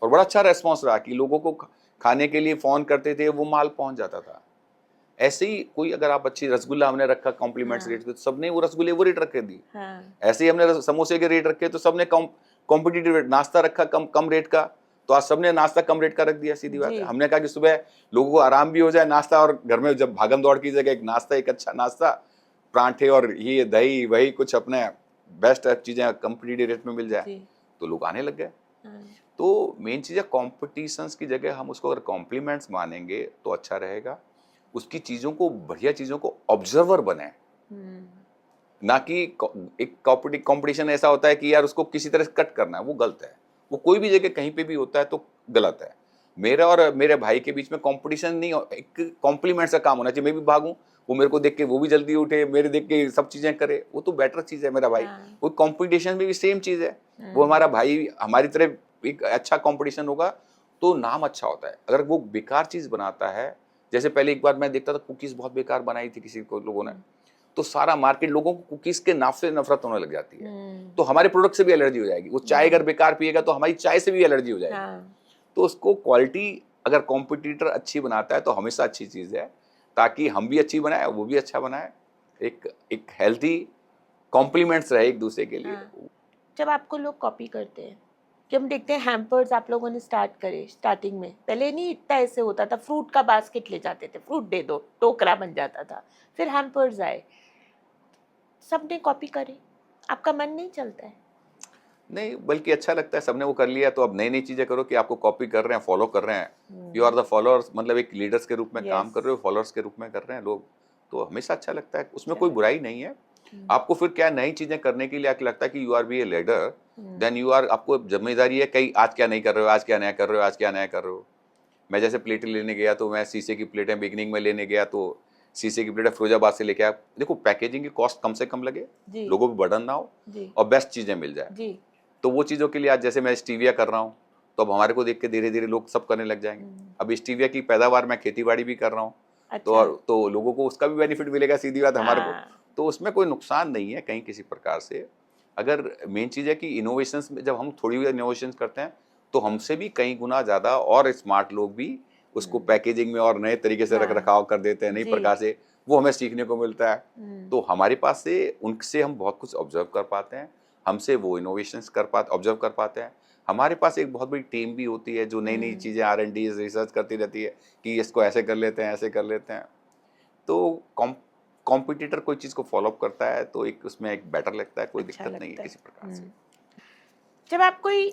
और बड़ा अच्छा रेस्पॉन्स रहा कि लोगों को खाने के लिए फोन करते थे, वो माल पहुंच जाता था। ऐसे ही कोई अगर आप अच्छी रसगुल्ला हमने रखा कॉम्प्लीमेंट्स रेट पे, तो सबने वो रसगुल्ले वो रेट रखे दी। ऐसे ही हमने समोसे के रेट रखे, तो सबने कॉम्पिटिटिव रेट। नाश्ता रखा कम कम रेट का, तो आज सबने नाश्ता कम रेट का रख दिया। सीधी बात है। हमने कहा कि सुबह लोगों को आराम भी हो जाए, नाश्ता, और घर में जब भागम दौड़ की जगह एक नाश्ता, एक अच्छा नाश्ता, परांठे और ये दही वही कुछ अपने बेस्ट चीजें कॉम्पिटिटिव रेट में मिल जाए, तो लोग आने लग गए। तो मेन चीज है, कॉम्पिटिशन्स की जगह हम उसको अगर कॉम्प्लीमेंट्स मानेंगे तो अच्छा रहेगा। उसकी चीजों को, बढ़िया चीजों को ऑब्जर्वर बने, ना कि एक कंपटीशन ऐसा होता है कि यार उसको किसी तरह से कट करना है, वो गलत है। वो कोई भी जगह कहीं पे भी होता है तो गलत है। मेरा और मेरे भाई के बीच में कंपटीशन नहीं, एक कॉम्प्लीमेंट्स का काम होना चाहिए। मैं भी भागूं, वो मेरे को देख के वो भी जल्दी उठे, मेरे देख के सब चीजें करे, वो तो बेटर चीज है मेरा भाई। वो कंपटीशन में भी सेम चीज है। वो हमारा भाई हमारी तरह एक अच्छा कंपटीशन होगा तो नाम अच्छा होता है। अगर वो बेकार चीज बनाता है, जैसे पहले एक बार मैं देखता था कुकीज बहुत बेकार बनाई थी किसी को लोगों ने, तो सारा मार्केट लोगों को कुकीज के नाम से नफरत होने लग जाती है। तो हमारे प्रोडक्ट से भी एलर्जी हो जाएगी। वो चाय अगर बेकार पिएगा तो हमारी चाय से भी एलर्जी हो जाएगी। तो उसको क्वालिटी अगर कॉम्पिटिटर अच्छी बनाता है तो हमेशा अच्छी चीज है, ताकि हम भी अच्छी बनाए, वो भी अच्छा बनाए, एक एक हेल्थी कॉम्प्लीमेंट्स रहे एक दूसरे के लिए। जब आपको लोग कॉपी करते हैं, कि हम देखते हैं हैम्पर्स आप लोगों ने स्टार्ट करे, स्टार्टिंग में पहले नहीं इतना ऐसे होता था, फ्रूट का बास्केट ले जाते थे, फ्रूट दे दो, टोकरा बन जाता था, फिर हैम्पर्स आए, सबने कॉपी करी, आपका मन नहीं चलता है? नहीं, बल्कि अच्छा लगता है, सबने वो कर लिया तो अब नई नई चीजें करो कि आपको कॉपी कर रहे हैं, फॉलो कर रहे हैं। यू आर द फॉलोअर्स, मतलब एक लीडर्स के रूप में काम कर रहे हो, फॉलोअर्स के रूप में कर रहे हैं लोग, तो हमेशा अच्छा लगता है, उसमें कोई बुराई नहीं है। आपको फिर क्या नई चीजें करने के लिए आपको लगता है कि you are be a leader, then you are, आपको जिम्मेदारी है कहीं आज क्या नहीं कर रहे हो, आज क्या नया कर रहे हो, आज क्या नया कर रहे हो। मैं जैसे प्लेटें लेने गया तो मैं शीशे की प्लेटें बिगनिंग में लेने गया, तो शीशे की प्लेटें फिरोजाबाद से लेके आया। देखो पैकेजिंग की कॉस्ट कम से कम लगे, लोगों को बर्डन ना हो, और बेस्ट चीजें मिल जाए। तो वो चीज़ों के लिए आज जैसे मैं स्टीविया कर रहा हूँ, तो अब हमारे को देख के धीरे धीरे लोग सब करने लग जाएंगे। अब स्टीविया की पैदावार मैं खेती बाड़ी भी कर रहा हूँ, अच्छा। तो लोगों को उसका भी बेनिफिट मिलेगा, सीधी बात हमारे को। हाँ। तो उसमें कोई नुकसान नहीं है कहीं किसी प्रकार से। अगर मेन चीज़ है कि इनोवेशंस में जब हम थोड़ी भी इनोवेशंस करते हैं तो हमसे भी कई गुना ज़्यादा और स्मार्ट लोग भी उसको पैकेजिंग में और नए तरीके से रख हाँ। रखाव कर देते हैं, नई जी। प्रकार से वो हमें सीखने को मिलता है। तो हमारे पास से उनसे हम बहुत कुछ ऑब्जर्व कर पाते हैं, हमसे वो इनोवेशंस कर पाते ऑब्जर्व कर पाते हैं। हमारे पास एक बहुत बड़ी टीम भी होती है जो नई नई चीज़ें R&D रिसर्च करती रहती है कि इसको ऐसे कर लेते हैं, ऐसे कर लेते हैं। तो कॉम्पिटिटर कोई चीज़ को फॉलो अप करता है तो एक उसमें एक बेटर लगता है, कोई अच्छा दिक्कत नहीं है लगता है। किसी प्रकार से। जब आप कोई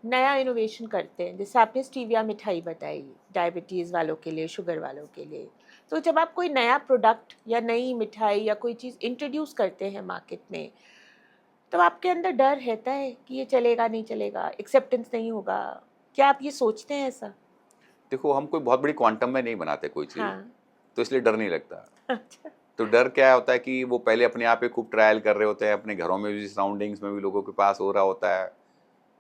नया इनोवेशन करते हैं, जैसे आपने स्टीविया मिठाई बताई, डायबिटीज़ वालों के लिए, शुगर वालों के लिए, तो जब आप कोई नया प्रोडक्ट या नई मिठाई या कोई चीज़ इंट्रोड्यूस करते हैं मार्केट में, तो आपके अंदर डर रहता है कि ये चलेगा नहीं चलेगा, एक्सेप्टेंस नहीं होगा, क्या आप ये सोचते हैं ऐसा? देखो, हम कोई बहुत बड़ी क्वांटम में नहीं बनाते कोई चीज़, हाँ। तो इसलिए डर नहीं लगता। अच्छा। तो डर क्या होता है कि वो पहले अपने आप पे खूब ट्रायल कर रहे होते हैं, अपने घरों में भी, सराउंडिंग्स में भी लोगों के पास हो रहा होता है,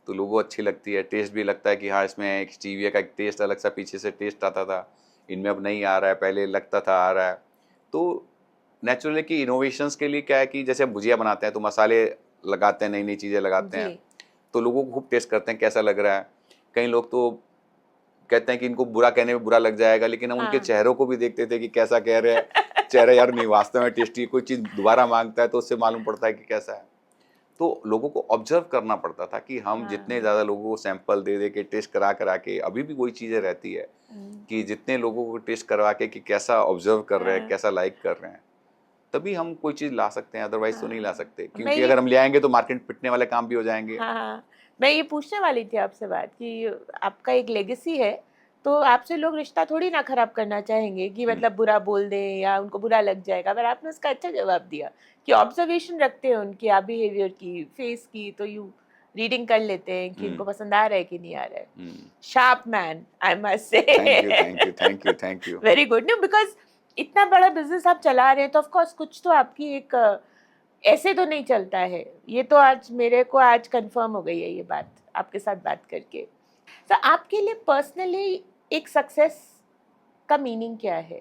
तो लोगों को अच्छी लगती है, टेस्ट भी लगता है कि हाँ, इसमें एक स्टीविया का एक टेस्ट अलग सा पीछे से टेस्ट आता था, इनमें अब नहीं आ रहा है, पहले लगता था आ रहा है। तो नेचुरली कि इनोवेशंस के लिए क्या है कि जैसे हम भुजिया बनाते हैं तो मसाले लगाते हैं, नई-नई चीज़ें लगाते जी। हैं, तो लोगों को खूब टेस्ट करते हैं कैसा लग रहा है। कई लोग तो कहते हैं कि इनको बुरा कहने में बुरा लग जाएगा, लेकिन हम उनके हाँ। चेहरों को भी देखते थे कि कैसा कह रहे हैं, चेहरा यार नहीं वास्तव में टेस्टी, कोई चीज़ दोबारा माँगता है तो उससे मालूम पड़ता है कि कैसा है। तो लोगों को ऑब्जर्व करना पड़ता था कि हम जितने हाँ। ज़्यादा लोगों को सैंपल दे के टेस्ट करा के, अभी भी वही चीज़ें रहती है कि जितने लोगों को टेस्ट करवा के कि कैसा ऑब्जर्व कर रहे हैं, हाँ। कैसा लाइक कर रहे हैं, तभी हम कोई चीज़ ला सकते हैं, अदरवाइज़ तो नहीं ला हाँ। सकते। मैं क्योंकि ये अगर हम ले आएँगे तो मार्केट पिटने वाले काम भी हो जाएँगे। हाँ, हाँ। मैं ये पूछने वाली थी आपसे बात कि आपका एक लेगेसी है, तो आपसे लोग रिश्ता थोड़ी ना खराब करना चाहेंगे कि हुँ, मतलब बुरा बोल दें या उनको बुरा लग जाएगा। पर आपने उसका अच्छा जवाब दिया कि ऑब्जर्वेशन रखते हैं उनकी, आप बिहेवियर की, फेस की, तो यू रीडिंग कर लेते हैं कि हुँ, इनको पसंद आ रहा है कि नहीं आ रहा है। हुँ। Sharp man, I must say. Thank you, thank you, thank you, thank you. Very good. No, because इतना बड़ा बिज़नेस आप चला रहे हैं, तो ऑफ कोर्स कुछ तो आपकी एक ऐसे तो नहीं चलता है। ये तो आज मेरे को आज कंफर्म हो गई है ये बात, आपके साथ बात करके। तो आपके लिए पर्सनली एक सक्सेस का मीनिंग क्या है?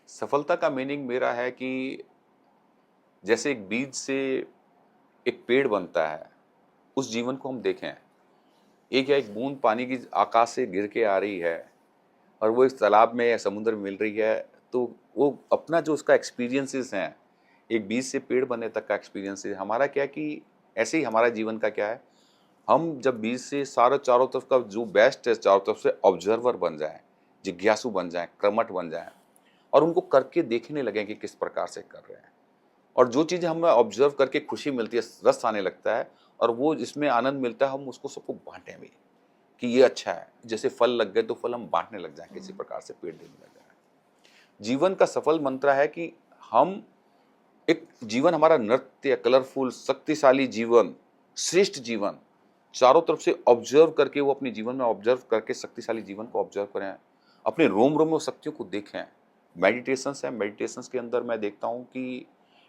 सफलता का मीनिंग मेरा है कि जैसे एक बीज से एक पेड़ बनता है, उस जीवन को हम देखें। एक या एक बूंद पानी की आकाश से गिर के आ रही है और वो इस तालाब में या समुद्र में मिल रही है, तो वो अपना जो उसका एक्सपीरियंसेस हैं, एक बीज से पेड़ बनने तक का एक्सपीरियंस है। हमारा क्या है कि ऐसे ही हमारा जीवन का क्या है, हम जब बीज से सारा चारों तरफ का जो बेस्ट है, चारों तरफ से ऑब्जर्वर बन जाएँ, जिज्ञासु बन जाएँ, कर्मठ बन जाएँ और उनको करके देखने लगें कि किस प्रकार से कर रहे हैं। और जो चीज़ें हमें ऑब्जर्व करके खुशी मिलती है, रस आने लगता है और वो जिसमें आनंद मिलता है, हम उसको सबको बाँटें भी कि ये अच्छा है। जैसे फल लग गए तो फल हम बाँटने लग जाएँ, किसी प्रकार से पेड़ देने लग जाएँ। जीवन का सफल मंत्र है कि हम एक जीवन हमारा नृत्य, कलरफुल, शक्तिशाली जीवन, श्रेष्ठ जीवन, चारों तरफ से ऑब्जर्व करके वो अपने जीवन में ऑब्जर्व करके शक्तिशाली जीवन को ऑब्जर्व करें। अपने रोम-रोम में उस शक्तियों को देखें। मेडिटेशंस है, मेडिटेशंस के अंदर मैं देखता हूँ कि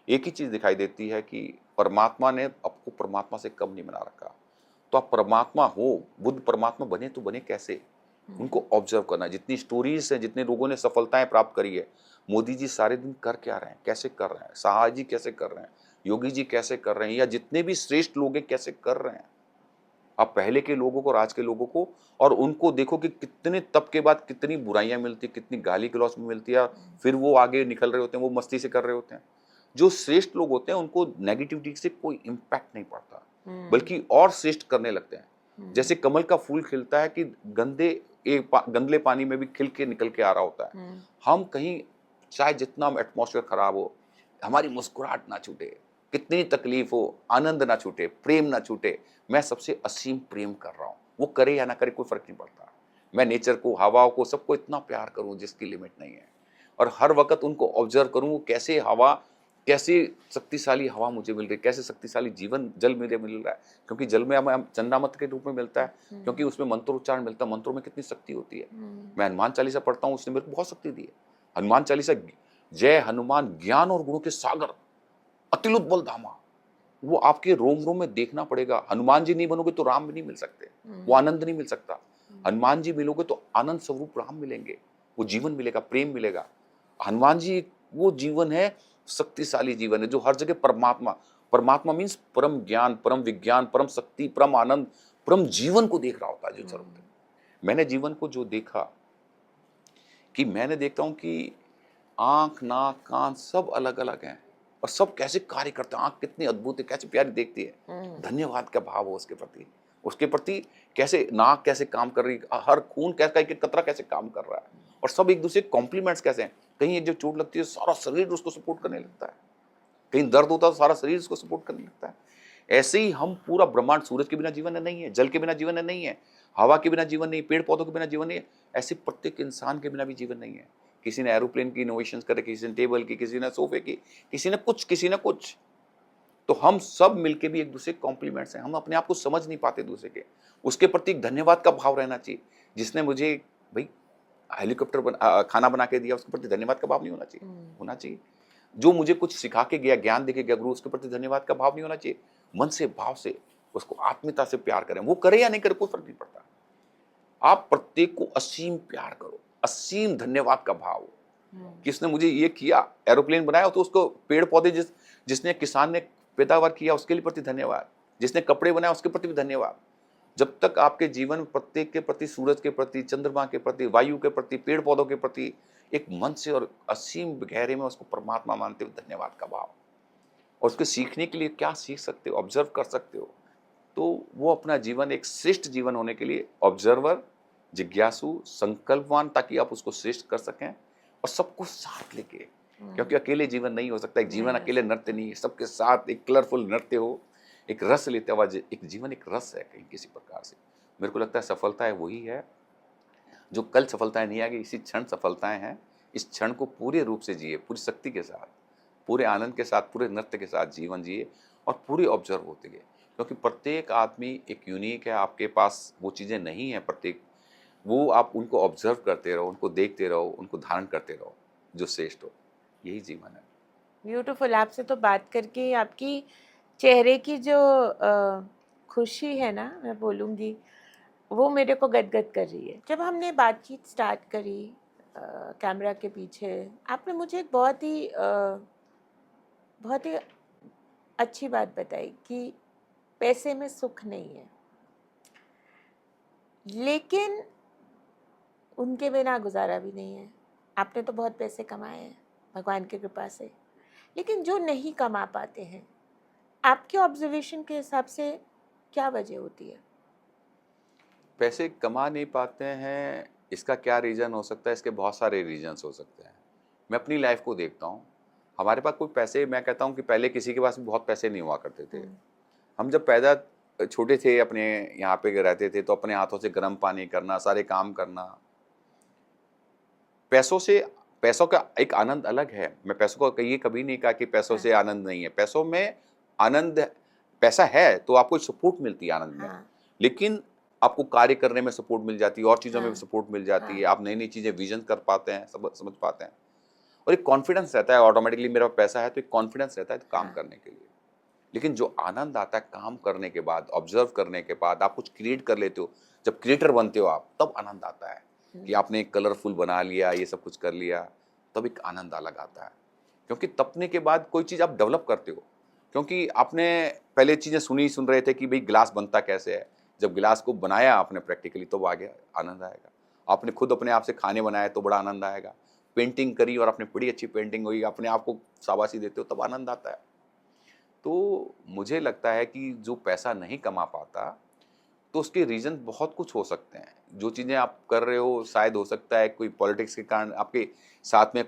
एक ही चीज़ दिखाई देती है कि परमात्मा ने आपको परमात्मा से कम नहीं बना रखा। तो आप परमात्मा हो, बुद्ध परमात्मा बने तो बने कैसे? उनको ऑब्जर्व करना। जितनी स्टोरीज़ हैं, जितने लोगों ने सफलताएँ प्राप्त करी है, मोदी जी सारे दिन कर क्या रहे हैं, कैसे कर रहे हैं, साहा जी कैसे कर रहे हैं, योगी जी कैसे कर रहे हैं, या जितने भी श्रेष्ठ लोग हैं कैसे कर रहे हैं। आप पहले के लोगों को और आज के लोगों को और उनको देखो कि कितने तप के बाद कितनी बुराइयां मिलती, कितनी गाली गलौज मिलती है, फिर वो आगे निकल रहे होते हैं, वो मस्ती से कर रहे होते हैं। जो श्रेष्ठ लोग होते हैं उनको नेगेटिविटी से कोई इम्पैक्ट नहीं पड़ता, बल्कि और श्रेष्ठ करने लगते हैं। जैसे कमल का फूल खिलता है कि गंदले पानी में भी खिल के निकल के आ रहा होता है। हम कहीं चाहे जितना एटमॉस्फेयर खराब हो, हमारी मुस्कुराहट ना छूटे, कितनी तकलीफ हो, आनंद ना छूटे, प्रेम ना छूटे, मैं सबसे असीम प्रेम कर रहा हूँ। वो करे या ना करे कोई फर्क नहीं पड़ता। मैं नेचर को, हवाओं को, सबको इतना प्यार करूँ जिसकी लिमिट नहीं है और हर वक्त उनको ऑब्जर्व करूँ, वो कैसे हवा, कैसे शक्तिशाली हवा मुझे मिल रही है, कैसे शक्तिशाली जीवन जल मुझे मिल रहा है, क्योंकि जल में हमें चंडामृत के रूप में मिलता है, क्योंकि उसमें मंत्रोच्चारण मिलता है। मंत्रों में कितनी शक्ति होती है। मैं हनुमान चालीसा पढ़ता हूँ, उसने मेरे को बहुत शक्ति दी है। हनुमान चालीसा, जय हनुमान ज्ञान और गुणों के सागर, अतिलुत बल धामा, वो आपके रोम रोम में देखना पड़ेगा। हनुमान जी नहीं बनोगे तो राम भी नहीं मिल सकते, वो आनंद नहीं मिल सकता। हनुमान जी मिलोगे तो आनंद स्वरूप राम मिलेंगे, वो जीवन मिलेगा, प्रेम मिलेगा। हनुमान जी वो जीवन है, शक्तिशाली जीवन है जो हर जगह परमात्मा, परमात्मा मीन्स परम ज्ञान, परम विज्ञान, परम शक्ति, परम आनंद, परम जीवन को देख रहा होता है जो सर्वत्र। मैंने जीवन को जो देखा कि मैंने देखता हूँ कि आँख, नाक, कान सब अलग-अलग हैं और सब कैसे कार्य करते हैं। आँख कितनी अद्भुत है, कैसे प्यारी देखती है। धन्यवाद का भाव हो उसके प्रति। उसके प्रति कैसे नाक कैसे काम कर रही है, हर खून कैसा एक-एक कतरा कैसे काम कर रहा है और सब एक-दूसरे के कॉम्प्लीमेंट्स कैसे हैं। कहीं एक जो चोट लगती है, सारा शरीर उसको सपोर्ट करने लगता है। कहीं दर्द होता है तो सारा शरीर उसको सपोर्ट करने लगता है। ऐसे ही हम पूरा ब्रह्मांड, सूरज के बिना जीवन नहीं है, जल के बिना जीवन नहीं है, हवा के बिना जीवन नहीं, पेड़ पौधों के बिना जीवन नहीं है, ऐसे प्रत्येक इंसान के बिना भी जीवन नहीं है। किसी ने एरोप्लेन की इनोवेशंस करे, किसी ने टेबल की, किसी ने सोफे की, किसी ने कुछ। तो हम सब मिलके भी एक दूसरे के कॉम्प्लीमेंट्स हैं। हम अपने आप को समझ नहीं पाते दूसरे के। उसके प्रति एक धन्यवाद का भाव रहना चाहिए। जिसने मुझे भाई खाना बना के दिया, उसके प्रति धन्यवाद का भाव नहीं होना चाहिए? होना चाहिए। जो मुझे कुछ सिखा के गया, ज्ञान देके गया गुरु, उसके प्रति धन्यवाद का भाव नहीं होना चाहिए? मन से, भाव से, उसको आत्मीयता से प्यार करें। वो करे या नहीं करे कोई फर्क नहीं पड़ता। आप प्रत्येक को असीम प्यार करो, असीम धन्यवाद का भाव। किसने मुझे ये किया, एरोप्लेन बनाया तो उसको, पेड़ पौधे जिसने, किसान ने पैदावार किया उसके लिए प्रति धन्यवाद, जिसने कपड़े बनाए उसके प्रति भी धन्यवाद। जब तक आपके जीवन में प्रत्येक के प्रति, सूरज के प्रति, चंद्रमा के प्रति, वायु के प्रति, पेड़ पौधों के प्रति एक मन से और असीम गहरे में उसको परमात्मा मानते हुए धन्यवाद का भाव, और उसके सीखने के लिए क्या सीख सकते हो, ऑब्जर्व कर सकते हो, तो वो अपना जीवन एक श्रेष्ठ जीवन होने के लिए ऑब्जर्वर, जिज्ञासु, संकल्पवान, ताकि आप उसको श्रेष्ठ कर सकें और सबको साथ लेके, क्योंकि अकेले जीवन नहीं हो सकता। एक जीवन अकेले नृत्य नहीं है, सबके साथ एक कलरफुल नृत्य हो, एक रस लेते हुआ एक जीवन एक रस है कहीं किसी प्रकार से। मेरे को लगता है सफलता है वही है जो कल सफलताएं नहीं आएगी, इसी क्षण सफलताएं हैं। इस क्षण को पूरे रूप से जिए, पूरी शक्ति के साथ, पूरे आनंद के साथ, पूरे नृत्य के साथ जीवन जिए और पूरे ऑब्जर्व होते गए, क्योंकि प्रत्येक आदमी एक यूनिक है। आपके पास वो चीज़ें नहीं है प्रत्येक, वो आप उनको ऑब्जर्व करते रहो, उनको देखते रहो, उनको धारण करते रहो, जो श्रेष्ठ हो। यही जीवन है। ब्यूटीफुल। आपसे तो बात करके आपकी चेहरे की जो खुशी है ना, मैं बोलूँगी, वो मेरे को गदगद कर रही है। जब हमने बातचीत स्टार्ट करी कैमरा के पीछे, आपने मुझे एक बहुत ही अच्छी बात बताई कि पैसे में सुख नहीं है, लेकिन उनके बिना गुजारा भी नहीं है। आपने तो बहुत पैसे कमाए हैं भगवान की कृपा से, लेकिन जो नहीं कमा पाते हैं, आपके ऑब्जर्वेशन के हिसाब से क्या वजह होती है? पैसे कमा नहीं पाते हैं, इसका क्या रीज़न हो सकता है? इसके बहुत सारे रीजंस हो सकते हैं। मैं अपनी लाइफ को देखता हूँ, हमारे पास कोई पैसे, मैं कहता हूँ कि पहले किसी के पास भी बहुत पैसे नहीं हुआ करते थे। हम जब पैदा छोटे थे, अपने यहाँ पे रहते थे, तो अपने हाथों से गर्म पानी करना, सारे काम करना। पैसों का एक आनंद अलग है। मैं पैसों को ये कभी नहीं कहा कि पैसों से आनंद नहीं है। पैसों में आनंद, पैसा है तो आपको सपोर्ट मिलती है आनंद में, लेकिन आपको कार्य करने में सपोर्ट मिल जाती है, और चीज़ों में भी सपोर्ट मिल जाती है। आप नई-नई चीज़ें विज़न कर पाते हैं, समझ पाते हैं, और एक कॉन्फिडेंस रहता है ऑटोमेटिकली। मेरा पैसा है तो एक कॉन्फिडेंस रहता है काम करने के लिए। लेकिन जो आनंद आता है काम करने के बाद, ऑब्जर्व करने के बाद, आप कुछ क्रिएट कर लेते हो, जब क्रिएटर बनते हो आप, तब आनंद आता है कि आपने एक कलरफुल बना लिया, ये सब कुछ कर लिया, तब एक आनंद अलग आता है। क्योंकि तपने के बाद कोई चीज़ आप डेवलप करते हो, क्योंकि आपने पहले चीज़ें सुन रहे थे कि भाई गिलास बनता कैसे है। जब गिलास को बनाया आपने प्रैक्टिकली, तो आगे आनंद आएगा। आपने खुद अपने आप से खाने बनाए तो बड़ा आनंद आएगा। पेंटिंग करी और आपने बड़ी अच्छी पेंटिंग हुई, अपने आप को शाबाशी देते हो, तब आनंद आता है। तो मुझे लगता है कि जो पैसा नहीं कमा पाता, तो उसके रीज़न बहुत कुछ हो सकते हैं। जो चीज़ें आप कर रहे हो, शायद हो सकता है कोई पॉलिटिक्स के कारण आपके साथ में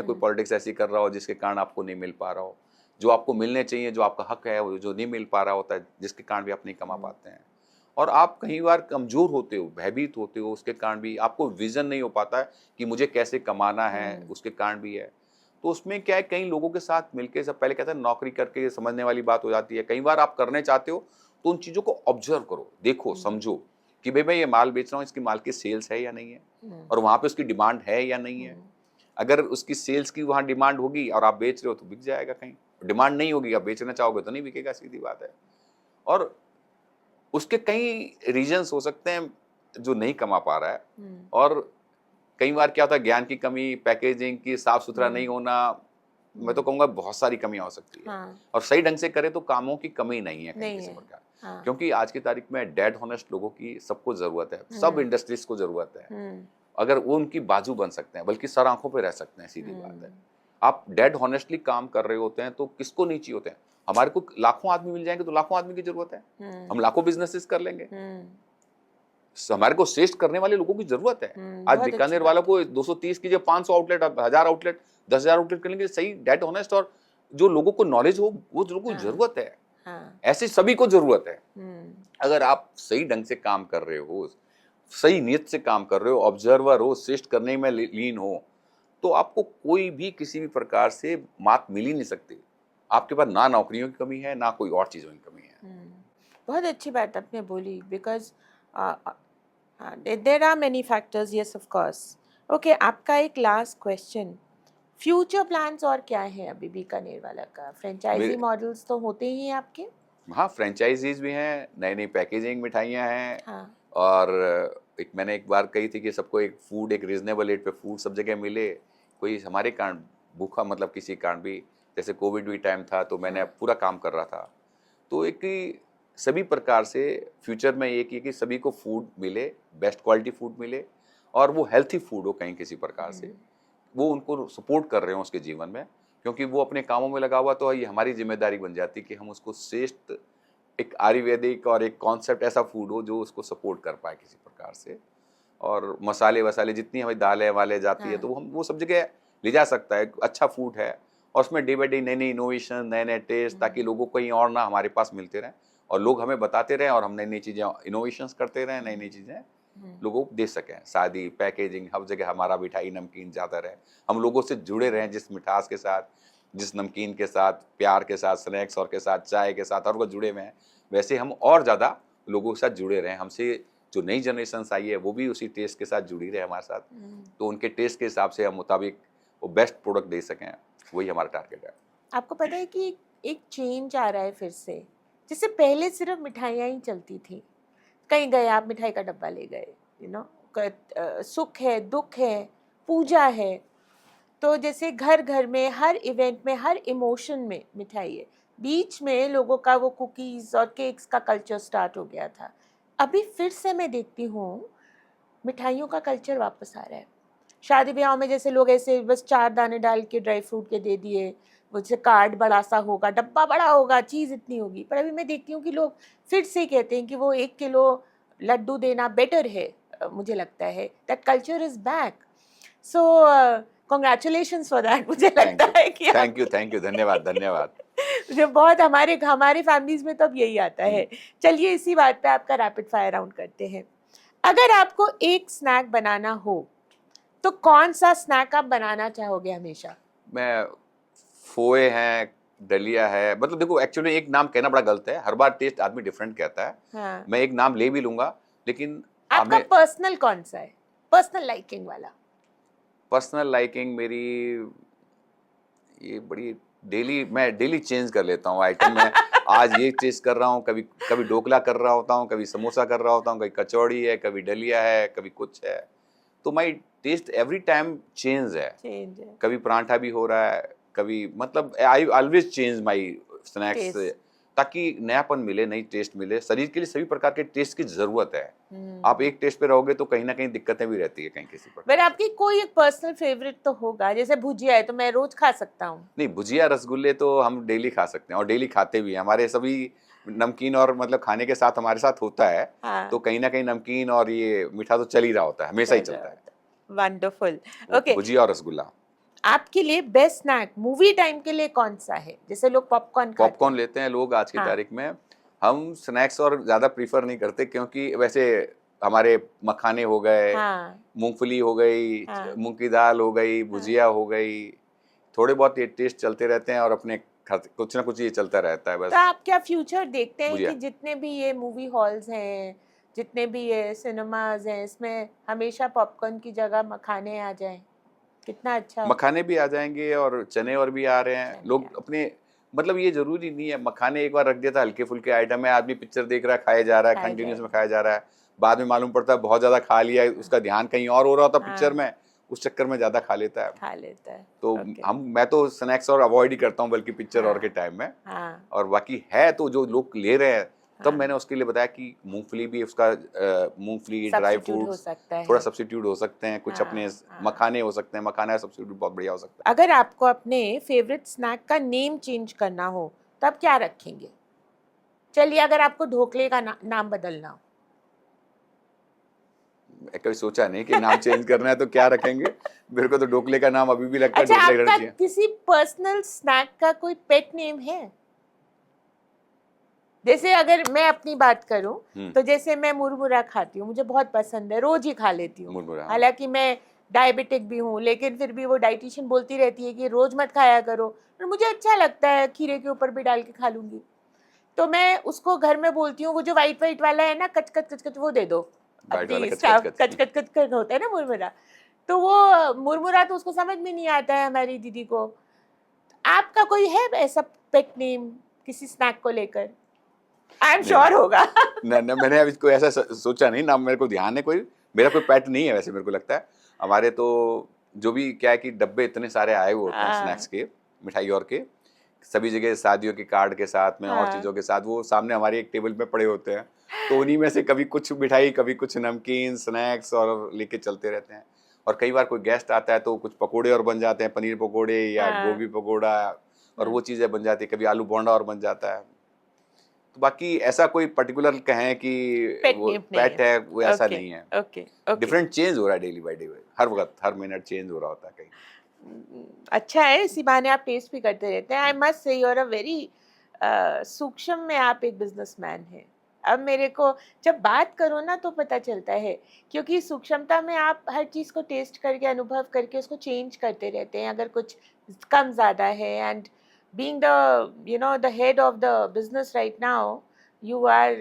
कोई पॉलिटिक्स ऐसी कर रहा हो जिसके कारण आपको नहीं मिल पा रहा हो। जो आपको मिलने चाहिए, जो आपका हक है, वो जो नहीं मिल पा रहा होता है, जिसके कारण भी आप नहीं कमा पाते हैं। और आप कई बार कमज़ोर होते हो, भयभीत होते हो, उसके कारण भी आपको विज़न नहीं हो पाता है कि मुझे कैसे कमाना है, उसके कारण भी है। तो उसमें क्या है, कई लोगों के साथ मिलके, सब पहले कहते हैं नौकरी करके समझने वाली बात हो जाती है। कई बार आप करने चाहते हो तो उन चीज़ों को ऑब्जर्व करो, देखो, समझो कि भाई मैं ये माल बेच रहा हूँ, इसकी माल की सेल्स है या नहीं है, और वहाँ पे उसकी डिमांड है या नहीं है। अगर उसकी सेल्स की वहाँ डिमांड होगी और आप बेच रहे हो तो बिक जाएगा। कहीं डिमांड नहीं होगी, आप बेचना चाहोगे तो नहीं बिकेगा, सीधी बात है। और उसके कई रीजंस हो सकते हैं जो नहीं कमा पा रहा है, और कई बार क्या होता है, ज्ञान की कमी, पैकेजिंग की साफ सुथरा नहीं होना, मैं तो कहूँगा बहुत सारी कमियां हो सकती है। हाँ, और सही ढंग से करे तो कामों की कमी नहीं है कहीं नहीं किसी है। प्रकार। हाँ, क्योंकि आज की तारीख में डेड हॉनेस्ट लोगों की सबको जरूरत है, सब इंडस्ट्रीज को जरूरत है। हम्म, अगर वो उनकी बाजू बन सकते हैं, बल्कि सर आंखों पे रह सकते हैं, सीधी बात है। आप डेड हॉनेस्टली काम कर रहे होते हैं तो किसको नहीं चाहिए होते हैं? हमारे को लाखों आदमी मिल जाएंगे तो लाखों आदमी की जरूरत है, हम लाखों बिजनेसेस कर लेंगे। हमारे को श्रेष्ठ करने वाले लोगों की जरूरत है। आज बहुत अच्छी बीकानेर वालों बात को 230 कीजिए, 500 आउटलेट, 1000 आउटलेट, 10,000 आउटलेट करने के लिए सही डेड ऑनेस्ट और जो लोगों को नॉलेज हो, वो लोगों को हाँ, जरूरत है। हाँ, ऐसे सभी को जरूरत है। हम्म, अगर आप सही ढंग से काम कर रहे हो, सही नियत से काम कर रहे हो, ऑब्जर्वर हो, श्रेष्ठ करने में लीन हो, तो आपको कोई भी किसी भी प्रकार से मात मिल ही नहीं सकती। आपके पास ना नौकरियों की कमी है, ना कोई और चीजों की कमी है। बहुत अच्छी बात आपने बोली because there are many factors, yes of course. Okay, आपका एक लास्ट क्वेश्चन, फ्यूचर प्लान्स और क्या है अभी बीकानेर वाला का? फ्रेंचाइजी मेरे मॉडल्स तो होते ही हैं आपके? हाँ, फ्रेंचाइजीज भी हैं, नई नई पैकेजिंग मिठाइयाँ हैं। हाँ, और मैंने एक बार कही थी कि सबको एक फूड, एक रीजनेबल रेट पे फूड सब जगह मिले। कोई हमारे कारण भूखा, मतलब किसी कारण भी, जैसे कोविड भी टाइम था तो मैंने पूरा काम कर रहा था। तो एक सभी प्रकार से फ्यूचर में एक ही कि सभी को फूड मिले, बेस्ट क्वालिटी फूड मिले, और वो हेल्थी फूड हो कहीं किसी प्रकार से। वो उनको सपोर्ट कर रहे हो उसके जीवन में, क्योंकि वो अपने कामों में लगा हुआ, तो ये हमारी जिम्मेदारी बन जाती है कि हम उसको श्रेष्ठ एक आयुर्वेदिक और एक कॉन्सेप्ट ऐसा फूड हो जो उसको सपोर्ट कर पाए किसी प्रकार से। और मसाले वसाले जितनी हमें दालें वाले जाती है तो वो हम वो सब जगह ले जा सकता है, अच्छा फूड है। और उसमें डे बाई डे नई नई इनोवेशन, नए नए टेस्ट, ताकि लोगों को कहीं और ना हमारे पास मिलते रहें, और लोग हमें बताते रहें, और हम नई नई चीज़ें इनोवेशंस करते रहें, नई नई चीज़ें लोगों को दे सकें। शादी, पैकेजिंग, हर जगह हमारा मिठाई नमकीन जाता रहे, हम लोगों से जुड़े रहें, जिस मिठास के साथ, जिस नमकीन के साथ, प्यार के साथ, स्नैक्स और के साथ, चाय के साथ, और वो जुड़े हुए हैं, वैसे हम और ज़्यादा लोगों के साथ जुड़े रहें। हमसे जो नई जनरेशन आई है वो भी उसी टेस्ट के साथ जुड़ी रहे हमारे साथ, तो उनके टेस्ट के हिसाब से हम मुताबिक वो बेस्ट प्रोडक्ट दे सकें, वही हमारा टारगेट है। आपको पता है कि एक चेंज आ रहा है फिर से, जैसे पहले सिर्फ मिठाइयाँ ही चलती थी, कहीं गए आप मिठाई का डब्बा ले गए, यू नो, सुख है, दुख है, पूजा है, तो जैसे घर घर में, हर इवेंट में, हर इमोशन में मिठाई है। बीच में लोगों का वो कुकीज़ और केक्स का कल्चर स्टार्ट हो गया था। अभी फिर से मैं देखती हूँ मिठाइयों का कल्चर वापस आ रहा है। शादी ब्याह में जैसे लोग ऐसे बस 4 दाने डाल के ड्राई फ्रूट के दे दिए, वो जैसे कार्ड बड़ा सा होगा, डब्बा बड़ा होगा, चीज़ इतनी होगी। पर अभी मैं देखती हूँ कि लोग फिर से कहते हैं कि वो 1 किलो लड्डू देना बेटर है। मुझे लगता है that culture is back. So congratulations for that. मुझे थैंक लगता यू, है कि थैंक यू, थैंक यू, धन्यवाद, धन्यवाद। जो बहुत हमारे हमारे फैमिलीज में तो अब यही आता है। चलिए इसी बात पे आपका रैपिड फायर राउंड करते हैं। अगर आपको एक स्नैक बनाना हो तो कौन सा स्नैक आप बनाना चाहोगे हमेशा? मैं फोए हैं, दलिया है, मतलब देखो एक्चुअली एक नाम कहना बड़ा गलत है, हर बार टेस्ट आदमी डिफरेंट कहता है। हाँ, मैं एक नाम ले भी लूंगा, लेकिन आपका हमें पर्सनल कौन सा है, पर्सनल लाइकिंग वाला? पर्सनल लाइकिंग मेरी ये बड़ी, डेली मैं डेली चेंज कर लेता हूँ आइटम में। आज ये चेंज कर रहा हूँ, कभी कभी ढोकला कर रहा होता हूँ, कभी समोसा कर रहा होता हूँ, कभी कचौड़ी है, कभी दलिया है, कभी कुछ है। तो my taste every time change है। चेंज है, कभी परांठा भी हो रहा है, कभी, मतलब I always change my snacks, taste. ताकि नयापन मिले, नई टेस्ट मिले। शरीर के लिए सभी प्रकार के टेस्ट की जरूरत है। आप एक टेस्ट पे रहोगे तो कहीं ना कहीं दिक्कतें भी रहती है कहीं किसी पर प्रकार से। आपकी कोई एक पर्सनल फेवरेट तो होगा, जैसे भुजिया है तो मैं रोज खा सकता हूँ। नहीं, भुजिया रसगुल्ले तो हम डेली खा सकते हैं, और डेली खाते भी हैं। हमारे सभी नमकीन और मतलब खाने के साथ हमारे साथ होता है, हाँ, तो कहीं ना कहीं नमकीन और ये मीठा तो चल ही रहा होता है, हमेशा ही चलता है। वंडरफुल। वो ओके, भुजिया और रसगुल्ला। आपके लिए बेस्ट स्नैक मूवी टाइम के लिए कौन सा है? जैसे लोग पॉपकॉर्न खाते पॉपकॉर्न हैं। लेते हैं लोग आज की हाँ, तारीख में। हम स्नैक्स और ज़्यादा प्रीफर नहीं करते, क्योंकि वैसे हमारे मखाने हो गए, हाँ, मूंगफली हो गई, हाँ, मूंग की दाल हो गई, हाँ। भुजिया हो गई, थोड़े बहुत ये टेस्ट चलते रहते हैं, और अपने कुछ ना कुछ ये चलता रहता है तो बस। आप क्या फ्यूचर देखते हैं कि भुजिया। जितने भी ये मूवी हॉल्स हैं, जितने भी ये सिनेमाज हैं, इसमें हमेशा पॉपकॉर्न की जगह मखाने आ जाएं? कितना अच्छा हो। मखाने भी आ जाएंगे और चने और भी आ रहे हैं, चने लोग अपने, मतलब ये जरूरी नहीं है मखाने एक बार रख दिया था, हल्के फुल्के आइटम है, आदमी पिक्चर देख रहा है, खाया जा रहा है, खाया कंटिन्यूस में जाएगा। खाया जा रहा है, बाद में मालूम पड़ता है बहुत ज्यादा खा लिया है, उसका ध्यान कहीं और हो रहा होता पिक्चर हाँ, में, उस चक्कर में ज़्यादा खा लेता है। तो Okay. मैं तो स्नैक्स और अवॉइड ही करता हूँ बल्कि पिक्चर और हाँ, के टाइम में। हाँ, और बाकी है तो जो लोग ले रहे हैं तब हाँ, मैंने उसके लिए बताया कि मूंगफली भी उसका मूंगफली ड्राई सब्स्टिट्यूट हो फ्रूट्स सकता थोड़ा है। सब्स्टिट्यूट हो सकते हैं, कुछ अपने हाँ, हाँ। मखाने हो सकते हैं, मखाना सब्स्टिट्यूट बहुत बढ़िया हो सकता अगर आपको अपने फेवरेट स्नैक का नेम चेंज करना हो तो आप क्या रखेंगे? चलिए, अगर आपको ढोकले का नाम बदलना हो। है। कभी सोचा नहीं कि नाम चेंज करना है तो क्या रखेंगे। मेरे को तो ढोकले का नाम अभी भी लगता है अच्छा, ढोकले रहना आपका चाहिए। किसी पर्सनल स्नैक का कोई पेट नेम है? जैसे अगर मैं अपनी बात करूं तो जैसे मैं मुरमुरा खाती हूँ, मुझे बहुत पसंद है, रोज ही खा लेती हूँ। मुरमुरा, हाँ। हालांकि मैं डायबिटिक भी हूँ, लेकिन फिर भी वो डाइटिशियन बोलती रहती है कि रोज मत खाया करो, पर मुझे अच्छा लगता है, खीरे के ऊपर भी डाल के खा लूंगी। तो मैं उसको घर में बोलती हूँ, वो जो वाइट वाइट वाला है ना, कच कच कच कच, वो दे दो। वाइट वाला अपनी कच कच स्टाफ कच। कच कच कच कच होता है ना मुरमुरा, तो वो मुरमुरा तो उसको समझ में नहीं आता है हमारी दीदी को। आपका कोई है ऐसा पेट नेम किसी स्नैक को लेकर? आई एम श्योर होगा। न, न, मैंने अभी कोई ऐसा सोचा नहीं, ना मेरे को ध्यान है कोई। मेरा कोई पेट नहीं है वैसे, मेरे को लगता है हमारे तो जो भी क्या है कि डब्बे इतने सारे आए हुए होते हैं स्नैक्स हाँ, के, मिठाई और के, सभी जगह शादियों के कार्ड के साथ में और हाँ, चीज़ों के साथ वो सामने हमारी एक टेबल पे पड़े होते हैं। तो उन्हीं में से कभी कुछ मिठाई, कभी कुछ नमकीन स्नैक्स और लेके चलते रहते हैं। और कई बार कोई गेस्ट आता है तो कुछ पकोड़े और बन जाते हैं, पनीर पकोड़े या हाँ, गोभी पकोड़ा, और वो हाँ। चीज़ें बन जाती है, कभी आलू बोंडा और बन जाता है। तो बाकी ऐसा कोई पर्टिकुलर कहें कि पेट वो नेम नहीं पेट है। है, वो ऐसा ओके, नहीं है। Okay, okay. डिफरेंट चेंज हो रहा है डेली बाय डे, हर वक्त हर मिनट चेंज हो रहा होता है कहीं। अच्छा है, इसी बहाने आप टेस्ट भी करते रहते हैं। I must say you are a very सूक्ष्म में आप एक बिजनेसमैन हैं। अब मेरे को जब बात करो ना तो पता चलता है, क्योंकि सूक्ष्मता में आप हर चीज़ को टेस्ट करके, अनुभव करके उसको चेंज करते रहते हैं अगर कुछ कम ज़्यादा है। And being the the head of the business right now, you are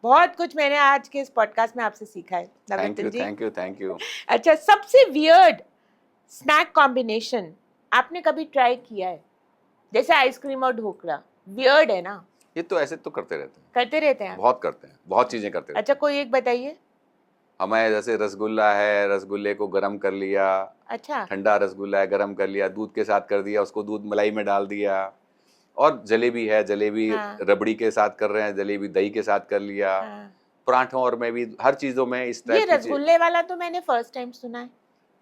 बहुत कुछ मैंने आज के इस पॉडकास्ट में आपसे सीखा है, thank Navratan you, ji. Thank you, thank you. अच्छा, सबसे वियर्ड स्नैक कॉम्बिनेशन आपने कभी ट्राई किया है? जैसे आइसक्रीम और ढोकला, वियर्ड है ना? ये तो ऐसे तो करते रहते हैं, करते रहते हैं आप? बहुत करते हैं, बहुत चीजें करते रहते अच्छा, हैं। कोई एक बताइए। हमारे जैसे रसगुल्ला है, रसगुल्ले को गरम कर लिया, अच्छा, ठंडा रसगुल्ला है, गरम कर लिया, दूध के साथ कर दिया, उसको दूध मलाई में डाल दिया। और जलेबी है, जलेबी हाँ, रबड़ी के साथ कर रहे हैं, जलेबी दही के साथ कर लिया। हाँ। पराठों और में भी हर चीजों में इस ये टाइप की चीज। रसगुल्ले वाला तो मैंने फर्स्ट टाइम सुना है।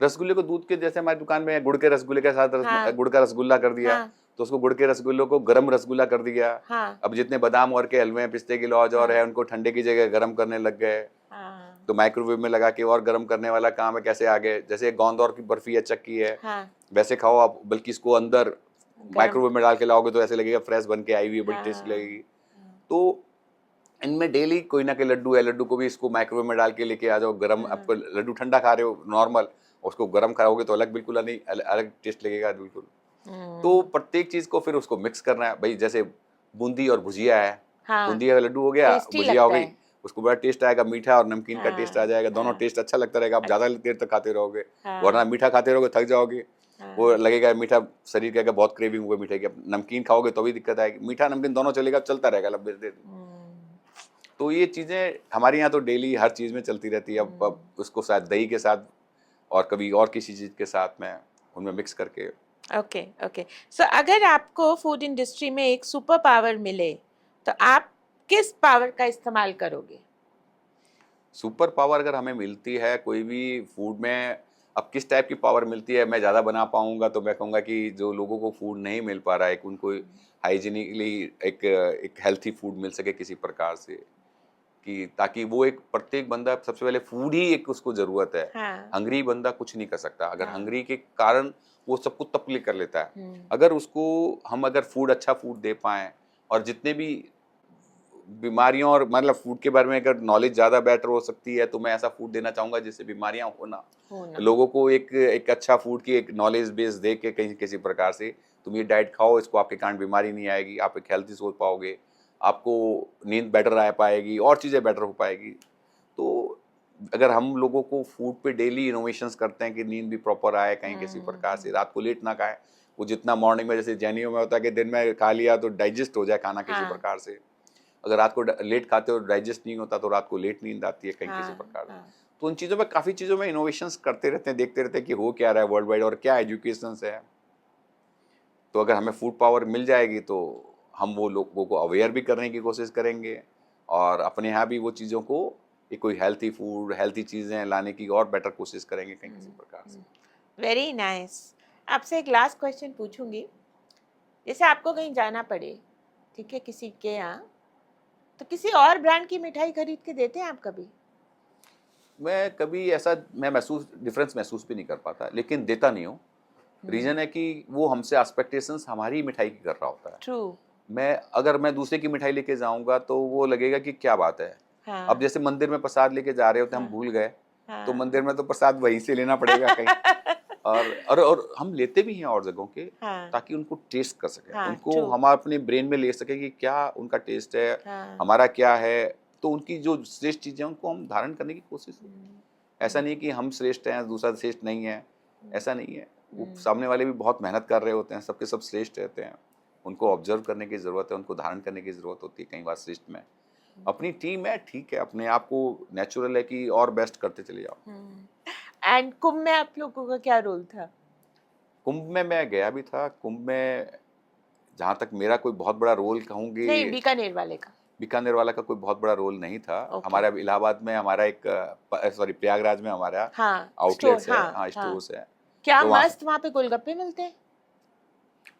रसगुल्ले को दूध के, जैसे हमारी दुकान में गुड़ के रसगुल्ले के साथ हाँ, गुड़ का रसगुल्ला कर दिया, हाँ, तो उसको गुड़ के रसगुल्लों को गरम रसगुल्ला कर दिया। हाँ, अब जितने बादाम और के हलवे हैं, पिस्ते की लौज और हाँ, है, उनको ठंडे की जगह गरम करने लग गए। हाँ, तो माइक्रोवेव में लगा के और गरम करने वाला काम है, कैसे आगे जैसे गोंद और की बर्फी है, चक्की है, हाँ, वैसे खाओ आप, बल्कि इसको अंदर गरम, माइक्रोवेव में डाल के लाओगे तो ऐसे लगेगा फ्रेश बन के आई हुई है, बड़ी टेस्टी हाँ, लगेगी। तो इनमें डेली कोई ना कोई लड्डू है, लड्डू को भी इसको माइक्रोवेव में डाल के लेके आ जाओ गरम। हाँ, आपको लड्डू ठंडा खा रहे हो नॉर्मल, उसको गरम खाओगे तो अलग बिल्कुल नहीं अलग टेस्ट लगेगा बिल्कुल। तो प्रत्येक चीज को फिर उसको मिक्स करना है भाई। जैसे बूंदी और भुजिया है, हाँ, बूंदी का लड्डू हो गया, टेस्टी भुजिया हो लगता गई, है। उसको बड़ा टेस्ट आएगा, मीठा और नमकीन का टेस्ट आ हाँ, जाएगा, दोनों हाँ, टेस्ट अच्छा लगता रहेगा। आप ज्यादा अच्छा, देर तक खाते रहोगे, वरना हाँ, मीठा खाते रहोगे थक जाओगे, वो हाँ, लगेगा मीठा, शरीर कहेगा बहुत क्रेविंग हुआ मीठे की। अब नमकीन खाओगे तो भी दिक्कत आएगी, मीठा नमकीन दोनों चलेगा, चलता रहेगा लंबे देर। तो ये चीजें हमारे यहाँ तो डेली हर चीज में चलती रहती है। अब उसको शायद दही के साथ और कभी और किसी चीज के साथ में उनमें मिक्स करके। Okay, okay. सो अगर आपको फूड इंडस्ट्री में एक सुपर पावर मिले तो आप किस पावर का इस्तेमाल करोगे? सुपर पावर अगर हमें मिलती है कोई भी फूड में, अब किस टाइप की पावर मिलती है, मैं ज़्यादा बना पाऊंगा तो मैं कहूँगा कि जो लोगों को फूड नहीं मिल पा रहा है, एक उनको हाइजीनिकली एक एक हेल्थी फूड मिल सके किसी प्रकार से, कि ताकि वो एक प्रत्येक बंदा, सबसे पहले फूड ही एक उसको ज़रूरत है। हाँ, हंगरी बंदा कुछ नहीं कर सकता, अगर हाँ, हंगरी के कारण वो सब कुछ तकलीफ कर लेता है। हम्म, अगर उसको हम अगर फूड अच्छा फूड दे पाएँ, और जितने भी बीमारियों और मतलब फूड के बारे में अगर नॉलेज ज़्यादा बेटर हो सकती है, तो मैं ऐसा फूड देना चाहूँगा जिससे बीमारियाँ हो ना। होना, लोगों को एक एक अच्छा फूड की एक नॉलेज बेस दे के कहीं किसी प्रकार से, तुम ये डाइट खाओ, इसको आपके कारण बीमारी नहीं आएगी, आप एक हेल्थी सोच पाओगे, आपको नींद बेटर आ पाएगी और चीज़ें बेटर हो पाएगी। तो अगर हम लोगों को फूड पे डेली इनोवेशंस करते हैं कि नींद भी प्रॉपर आए, कहीं किसी प्रकार से रात को लेट ना खाएं, वो जितना मॉर्निंग में जैसे जैनियों में होता है कि दिन में खा लिया तो डाइजेस्ट हो जाए खाना किसी हाँ, प्रकार से, अगर रात को लेट खाते हो डाइजेस्ट नहीं होता तो रात को लेट नींद आती है कहीं किसी हाँ, प्रकार से। हाँ, तो उन चीज़ों में काफ़ी चीज़ों में इनोवेशंस करते रहते हैं, देखते रहते हैं कि हो क्या रहा है वर्ल्ड वाइड और क्या एजुकेशन है। तो अगर हमें फूड पावर मिल जाएगी तो हम वो लोगों को अवेयर भी करने की कोशिश करेंगे और अपने यहाँ भी वो चीज़ों को कि कोई हेल्थी फूड, हेल्थी चीज़ें लाने की और बेटर कोशिश करेंगे कहीं किसी प्रकार से। Very nice. आपसे एक लास्ट क्वेश्चन पूछूंगी। जैसे आपको कहीं जाना पड़े, ठीक है, किसी के यहाँ, तो किसी और ब्रांड की मिठाई खरीद के देते हैं आप कभी? मैं कभी ऐसा डिफरेंस महसूस भी नहीं कर पाता, लेकिन देता नहीं हूँ। रीज़न है कि वो हमसे एक्सपेक्टेशंस हमारी मिठाई की कर रहा होता है। ट्रू। अगर मैं दूसरे की मिठाई लेके जाऊँगा तो वो लगेगा कि क्या बात है। हाँ। अब जैसे मंदिर में प्रसाद लेके जा रहे होते हैं, हम हाँ। भूल गए, तो हाँ। मंदिर में तो प्रसाद वहीं से लेना पड़ेगा कहीं। और हम लेते भी हैं और जगहों के, हाँ। ताकि उनको टेस्ट कर सकें, हाँ, उनको true। हम अपने ब्रेन में ले सकें कि क्या उनका टेस्ट है, हाँ। हमारा क्या है। तो उनकी जो श्रेष्ठ चीज़ें हैं उनको हम धारण करने की कोशिश करें। ऐसा नहीं कि हम श्रेष्ठ हैं दूसरा श्रेष्ठ नहीं है, ऐसा नहीं है। वो सामने वाले भी बहुत मेहनत कर रहे होते हैं, सबके सब श्रेष्ठ रहते हैं। उनको ऑब्जर्व करने की ज़रूरत है, उनको धारण करने की ज़रूरत होती है कई बार श्रेष्ठ में। अपनी टीम है, ठीक है, अपने आप को नेचुरल है कि और बेस्ट करते चले जाओ। एंड कुंभ में आप लोगों का क्या रोल था? कुंभ में मैं गया भी था। कुंभ में जहाँ तक मेरा कोई बहुत बड़ा रोल नहीं, कहूँगी, बीकानेर वाले का। बीकानेर वाला का कोई बहुत बड़ा रोल नहीं था। Okay। हमारा इलाहाबाद में हमारा एक सॉरी प्रयागराज में हमारा हाँ, आउटलेट्स स्टोर, है, हाँ, हाँ स्टोर्स है। क्या तो वहाँ मस्त वहाँ पे गोलगप्पे मिलते हैं।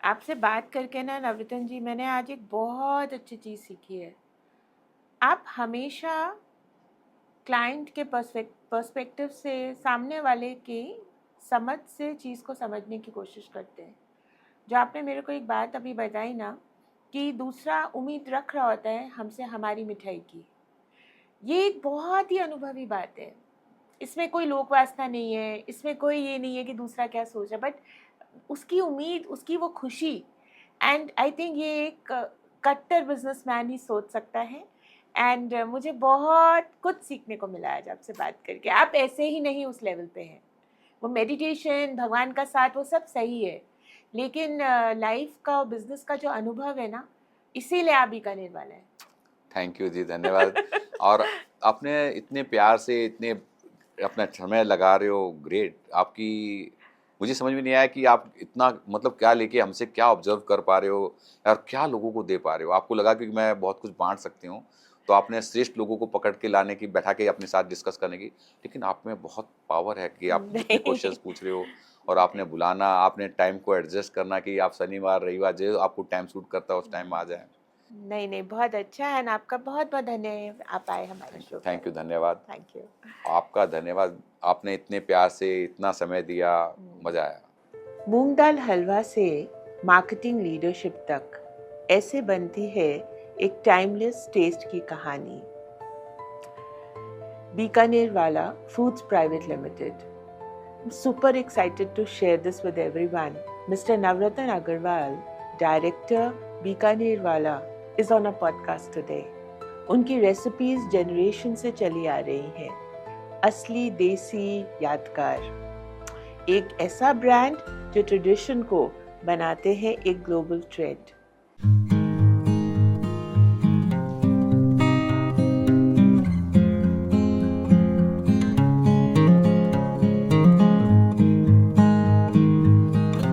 आपसे बात करके ना नवरत्न जी, मैंने आज एक बहुत अच्छी चीज़ सीखी है। आप हमेशा क्लाइंट के पर्सपेक्टिव से, सामने वाले के समझ से चीज़ को समझने की कोशिश करते हैं। जो आपने मेरे को एक बात अभी बताई ना, कि दूसरा उम्मीद रख रहा होता है हमसे हमारी मिठाई की, ये एक बहुत ही अनुभवी बात है। इसमें कोई लोक वास्ता नहीं है, इसमें कोई ये नहीं है कि दूसरा क्या सोच रहा है, बट उसकी उम्मीद, उसकी वो खुशी। एंड आई थिंक ये एक कट्टर बिजनेसमैन ही सोच सकता है। एंड मुझे बहुत कुछ सीखने को मिला आज आपसे बात करके। आप ऐसे ही नहीं उस लेवल पे हैं। वो मेडिटेशन, भगवान का साथ, वो सब सही है, लेकिन लाइफ का और बिजनेस का जो अनुभव है ना, इसीलिए आप बीकानेर वाला है। थैंक यू जी, धन्यवाद। और आपने इतने प्यार से इतने अपना समय लगा रहे हो, ग्रेट। आपकी मुझे समझ में नहीं आया कि आप इतना मतलब क्या लेके हमसे क्या ऑब्जर्व कर पा रहे हो और क्या लोगों को दे पा रहे हो। आपको लगा कि मैं बहुत कुछ बांट सकती हूँ, तो आपने श्रेष्ठ लोगों को पकड़ के लाने की, बैठा के अपने साथ डिस्कस करने की। लेकिन आप में बहुत पावर है कि आप जितने क्वेश्चंस पूछ रहे हो और आपने बुलाना, आपने टाइम को एडजस्ट करना कि आप शनिवार रविवार जो आपको टाइम सूट करता है उस टाइम में आ जाए। नहीं नहीं, बहुत अच्छा है। आपका बहुत बहुत धन्यवाद, आप आए हमारे शो पे। थैंक यू, धन्यवाद। Thank you. आपका धन्यवाद, आपने इतने प्यार से इतना समय दिया, मज़ा आया। मूंग दाल हलवा से मार्केटिंग लीडरशिप तक, ऐसे बनती है एक टाइमलेस टेस्ट की कहानी। बीकानेर वाला foods private limited. I'm super excited to share this with everyone. Mr. Navratan Agarwal, Director Bikaner Wala, is on a podcast today. उनकी रेसिपीज जनरेशन से चली आ रही हैं। असली देसी यादगार, एक ऐसा ब्रांड जो ट्रेडिशन को बनाते हैं एक ग्लोबल ट्रेंड।